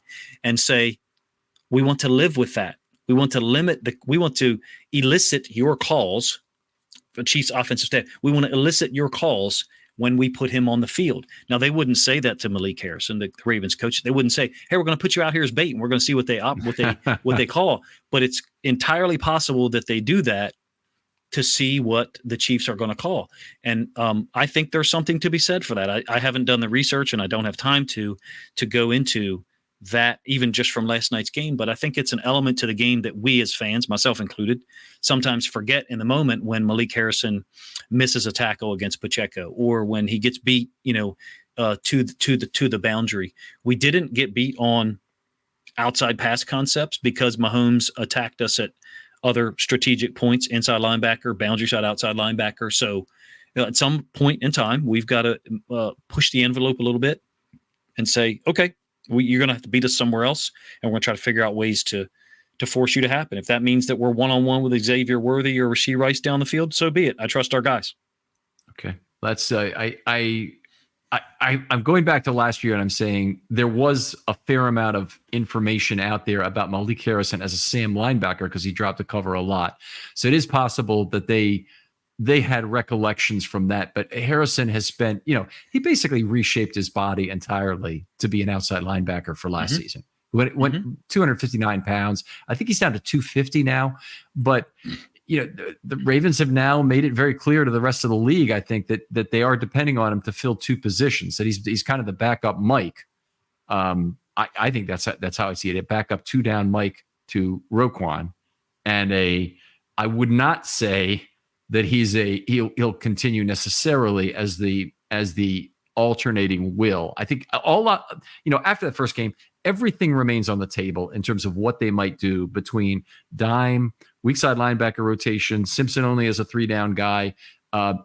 and say, we want to live with that. We want to we want to elicit your calls, the Chiefs offensive staff. We want to elicit your calls when we put him on the field. Now, they wouldn't say that to Malik Harrison, the Ravens coach. They wouldn't say, hey, we're going to put you out here as bait and we're going to see what they call. But it's entirely possible that they do that to see what the Chiefs are going to call. And I think there's something to be said for that. I haven't done the research and I don't have time to go into that even just from last night's game, but I think it's an element to the game that we as fans, myself included, sometimes forget in the moment when Malik Harrison misses a tackle against Pacheco or when he gets beat, to the boundary. We didn't get beat on outside pass concepts because Mahomes attacked us at other strategic points, inside linebacker, boundary side, outside linebacker. So at some point in time, we've got to push the envelope a little bit and say, okay, you're going to have to beat us somewhere else, and we're going to try to figure out ways to force you to happen. If that means that we're one-on-one with Xavier Worthy or Rashee Rice down the field, so be it. I trust our guys. Okay. That's I'm going back to last year, and I'm saying there was a fair amount of information out there about Malik Harrison as a Sam linebacker because he dropped the cover a lot. So it is possible that they had recollections from that, but Harrison has spent, he basically reshaped his body entirely to be an outside linebacker for last season. When it went 259 pounds, I think he's down to 250 now, but the Ravens have now made it very clear to the rest of the league, I think, that they are depending on him to fill 2 positions, that he's kind of the backup Mike. I think that's how I see it. A backup 2 down Mike to Roquan, and I would not say that he'll continue necessarily as the alternating Will. I think after the first game, everything remains on the table in terms of what they might do between dime, weak side linebacker rotation, Simpson only as a 3-down guy,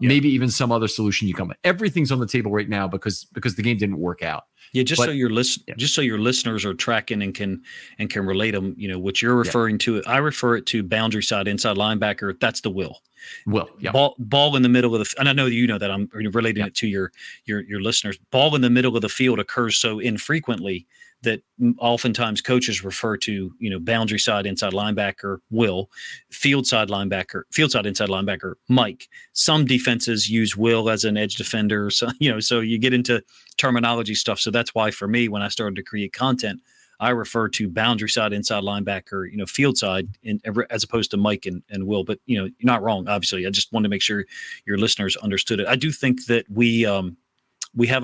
maybe even some other solution you come with. Everything's on the table right now because the game didn't work out. Yeah, just so your listeners are tracking and can relate them. What you're referring to, I refer it to boundary side, inside linebacker. That's the Will. Ball in the middle of the, and I know you know that I'm relating it to your listeners. Ball in the middle of the field occurs so infrequently that oftentimes coaches refer to, boundary side inside linebacker Will, field side inside linebacker Mike. Some defenses use Will as an edge defender, so so you get into terminology stuff. So that's why for me, when I started to create content, I refer to boundary side inside linebacker, field side, as opposed to Mike and Will. But you're not wrong. Obviously, I just wanted to make sure your listeners understood it. I do think that we have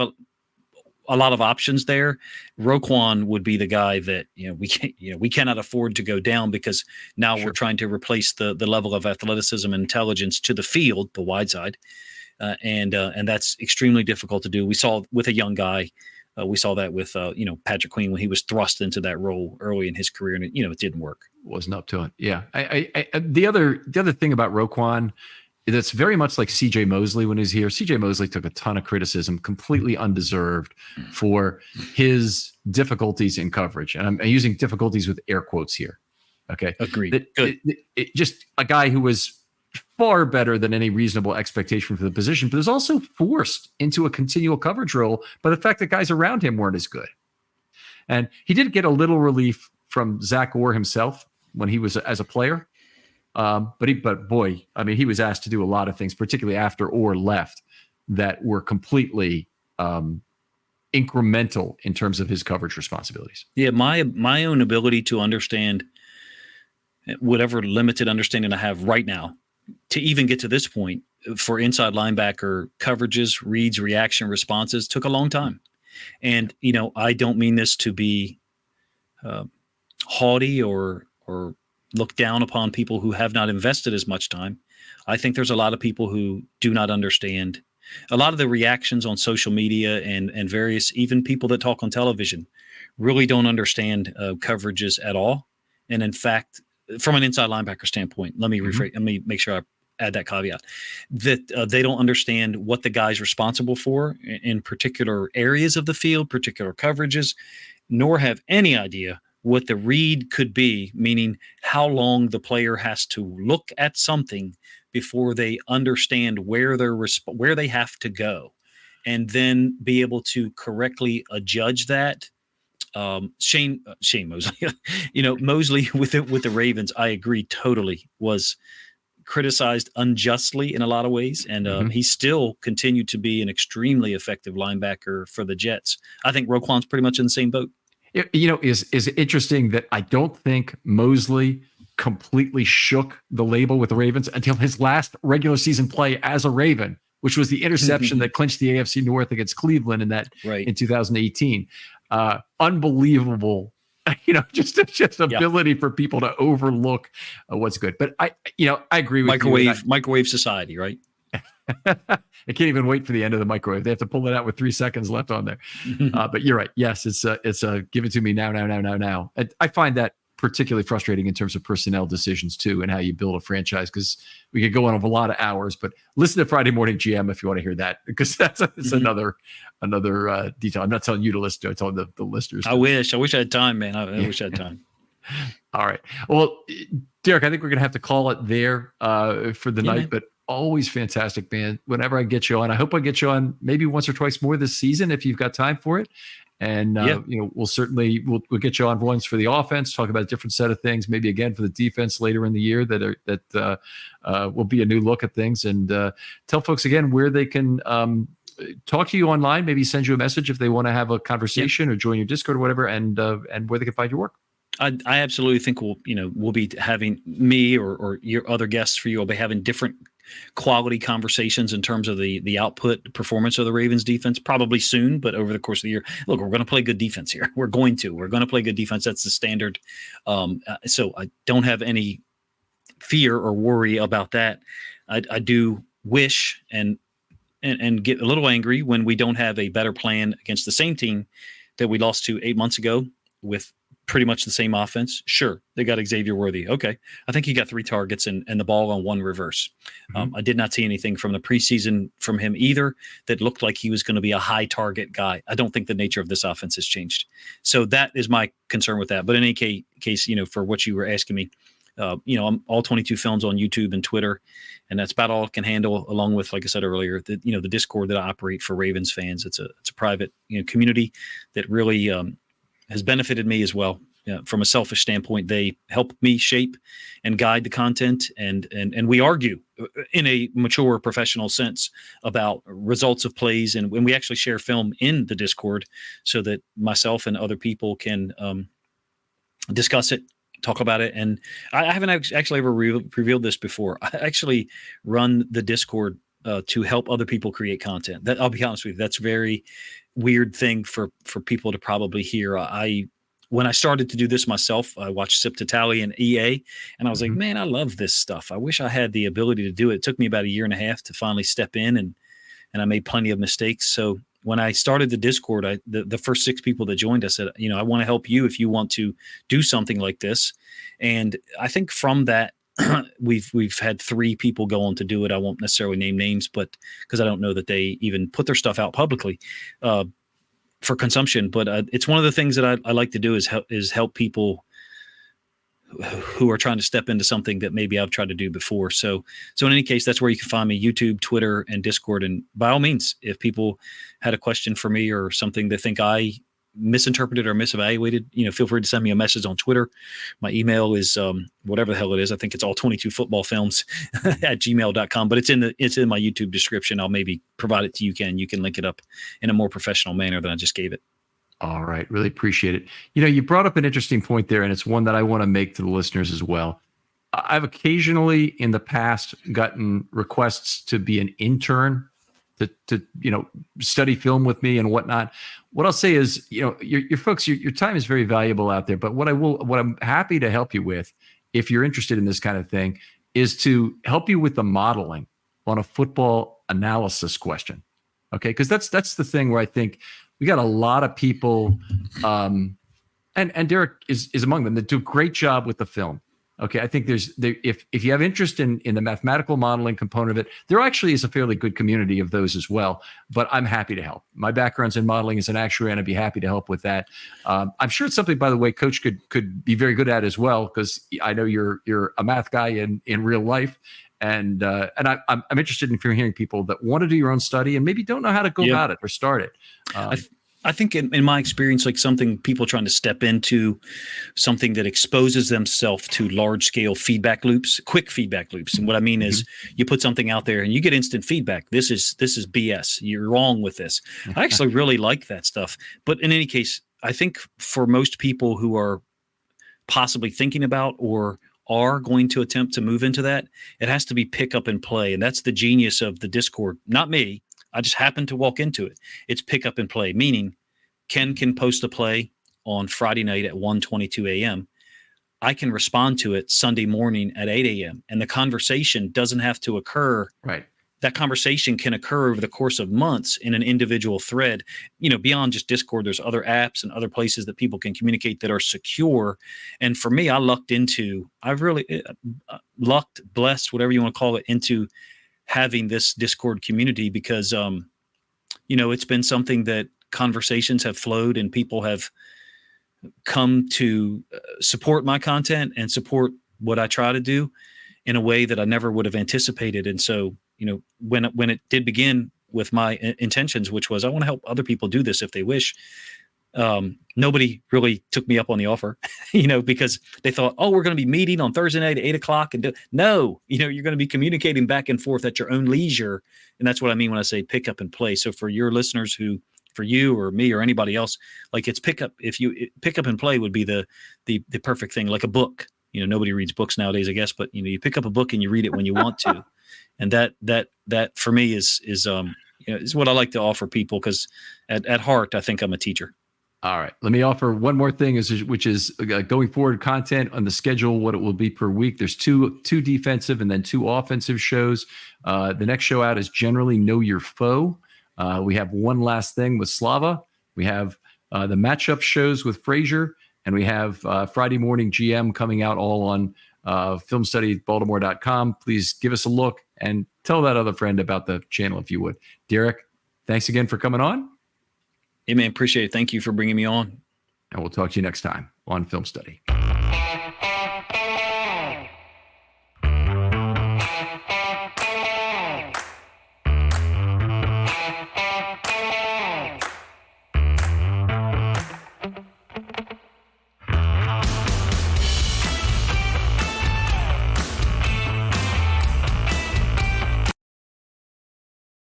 a lot of options there. Roquan would be the guy that we cannot afford to go down because now we're trying to replace the level of athleticism and intelligence to the field, the wide side, and that's extremely difficult to do. We saw with a young guy. We saw that with Patrick Queen when he was thrust into that role early in his career, and it didn't work. Wasn't up to it. Yeah. The other thing about Roquan that's very much like CJ Mosley when he's here. CJ Mosley took a ton of criticism, completely undeserved, for his difficulties in coverage. And I'm using difficulties with air quotes here. Okay. Agreed. Just a guy who was far better than any reasonable expectation for the position, but is also forced into a continual coverage role by the fact that guys around him weren't as good. And he did get a little relief from Zach Orr himself when he was as a player. But boy, I mean, he was asked to do a lot of things, particularly after Orr left, that were completely incremental in terms of his coverage responsibilities. Yeah, my own ability to understand whatever limited understanding I have right now, to even get to this point for inside linebacker coverages, reads, reaction, responses, took a long time. And, I don't mean this to be haughty or look down upon people who have not invested as much time. I think there's a lot of people who do not understand a lot of the reactions on social media and various, even people that talk on television, really don't understand coverages at all. And in fact, from an inside linebacker standpoint, let me rephrase. Let me make sure I add that caveat that they don't understand what the guy's responsible for in particular areas of the field, particular coverages, nor have any idea what the read could be, meaning how long the player has to look at something before they understand where where they have to go, and then be able to correctly adjudge that. Shane Mosley, Mosley with the Ravens, I agree totally, was criticized unjustly in a lot of ways, and he still continued to be an extremely effective linebacker for the Jets. I think Roquan's pretty much in the same boat. Is interesting that I don't think Mosley completely shook the label with the Ravens until his last regular season play as a Raven, which was the interception that clinched the AFC North against Cleveland in 2018. Unbelievable, just ability for people to overlook what's good. But I agree with microwave society, right? I can't even wait for the end of the microwave. They have to pull it out with 3 seconds left on there. But you're right. Yes, it's a give it to me now. I find that particularly frustrating in terms of personnel decisions too, and how you build a franchise, because we could go on a lot of hours. But listen to Friday Morning GM if you want to hear that, because that's another detail. I'm not telling you to listen to it. I'm telling the listeners. I wish I had time, man. I wish I had time. All right. Well, Derek, I think we're going to have to call it there for the night, man. But always fantastic, man. Whenever I get you on, I hope I get you on maybe once or twice more this season if you've got time for it. And we'll certainly we'll get you on once for the offense, talk about a different set of things, maybe again for the defense later in the year that will be a new look at things. And tell folks again where they can talk to you online, maybe send you a message if they want to have a conversation or join your Discord or whatever, and where they can find your work. I absolutely think we'll be having me or your other guests for you will be having different quality conversations in terms of the output performance of the Ravens defense probably soon, but over the course of the year, look, we're going to play good defense here. We're going to play good defense. That's the standard. So I don't have any fear or worry about that. I do wish and get a little angry when we don't have a better plan against the same team that we lost to 8 months ago with pretty much the same offense. Sure, they got Xavier Worthy. Okay, I think he got 3 targets and the ball on 1 reverse. I did not see anything from the preseason from him either that looked like he was going to be a high target guy. I don't think the nature of this offense has changed. So that is my concern with that. But in any case, for what you were asking me, I'm all 22 films on YouTube and Twitter, and that's about all I can handle, along with, like I said earlier, the Discord that I operate for Ravens fans. It's a private community that really has benefited me as well. From a selfish standpoint, they help me shape and guide the content, and we argue in a mature professional sense about results of plays, and when we actually share film in the Discord so that myself and other people can discuss it, talk about it. And I haven't actually ever revealed this before. I actually run the Discord to help other people create content. That, I'll be honest with you, that's a very weird thing for people to probably hear. When I started to do this myself, I watched Sip to Tally and EA, and I was like, man, I love this stuff. I wish I had the ability to do it. It took me about 1.5 years to finally step in, and I made plenty of mistakes. So when I started the Discord, the first 6 people that joined, I said, I want to help you if you want to do something like this. And I think from that, we've had 3 people go on to do it. I won't necessarily name names, but because I don't know that they even put their stuff out publicly for consumption. But it's one of the things that I like to do is help people who are trying to step into something that maybe I've tried to do before. So in any case, that's where you can find me: YouTube, Twitter, and Discord. And by all means, if people had a question for me or something they think I misinterpreted or misevaluated, feel free to send me a message on Twitter. My email is whatever the hell it is. I think it's all 22 footballfilms at gmail.com, but it's in my YouTube description. I'll maybe provide it to you. You can link it up in a more professional manner than I just gave it. All right. Really appreciate it. You brought up an interesting point there, and it's one that I want to make to the listeners as well. I've occasionally in the past gotten requests to be an intern to study film with me and whatnot. What I'll say is, your folks, your time is very valuable out there. But what I'm happy to help you with, if you're interested in this kind of thing, is to help you with the modeling on a football analysis question. Okay, because that's the thing where I think we got a lot of people, and Derek is among them, that do a great job with the film. Okay, I think if you have interest in the mathematical modeling component of it, there actually is a fairly good community of those as well. But I'm happy to help. My background's in modeling as an actuary, and I'd be happy to help with that. I'm sure it's something, by the way, Coach could be very good at as well, because I know you're a math guy in real life, and I'm interested in hearing people that want to do your own study and maybe don't know how to go about it or start it. I think in my experience, like something people trying to step into something that exposes themselves to large scale feedback loops, quick feedback loops. And what I mean is you put something out there and you get instant feedback. This is BS. You're wrong with this. I actually really like that stuff. But in any case, I think for most people who are possibly thinking about or are going to attempt to move into that, it has to be pick up and play. And that's the genius of the Discord. Not me. I just happened to walk into it. It's pick up and play, meaning Ken can post a play on Friday night at 1:22 a.m. I can respond to it Sunday morning at 8 a.m. And the conversation doesn't have to occur. Right. That conversation can occur over the course of months in an individual thread. Beyond just Discord, there's other apps and other places that people can communicate that are secure. And for me, I've really lucked, blessed, whatever you want to call it, into having this Discord community because, it's been something that conversations have flowed and people have come to support my content and support what I try to do in a way that I never would have anticipated. And so, when it did begin with my intentions, which was I want to help other people do this if they wish, nobody really took me up on the offer, because they thought, oh, we're going to be meeting on Thursday night at 8:00 and no, you're going to be communicating back and forth at your own leisure. And that's what I mean when I say pick up and play. So for your listeners for you or me or anybody else, like it's pick up and play would be the perfect thing, like a book. Nobody reads books nowadays, I guess, but you pick up a book and you read it when you want to. And that for me is what I like to offer people, because at heart, I think I'm a teacher. All right. Let me offer one more thing, which is going forward content on the schedule, what it will be per week. There's two defensive and then 2 offensive shows. The next show out is generally Know Your Foe. We have One Last Thing with Slava. We have the matchup shows with Frazier, and we have Friday Morning GM coming out all on filmstudybaltimore.com. Please give us a look and tell that other friend about the channel if you would. Derek, thanks again for coming on. Hey, man, appreciate it. Thank you for bringing me on. And we'll talk to you next time on Film Study.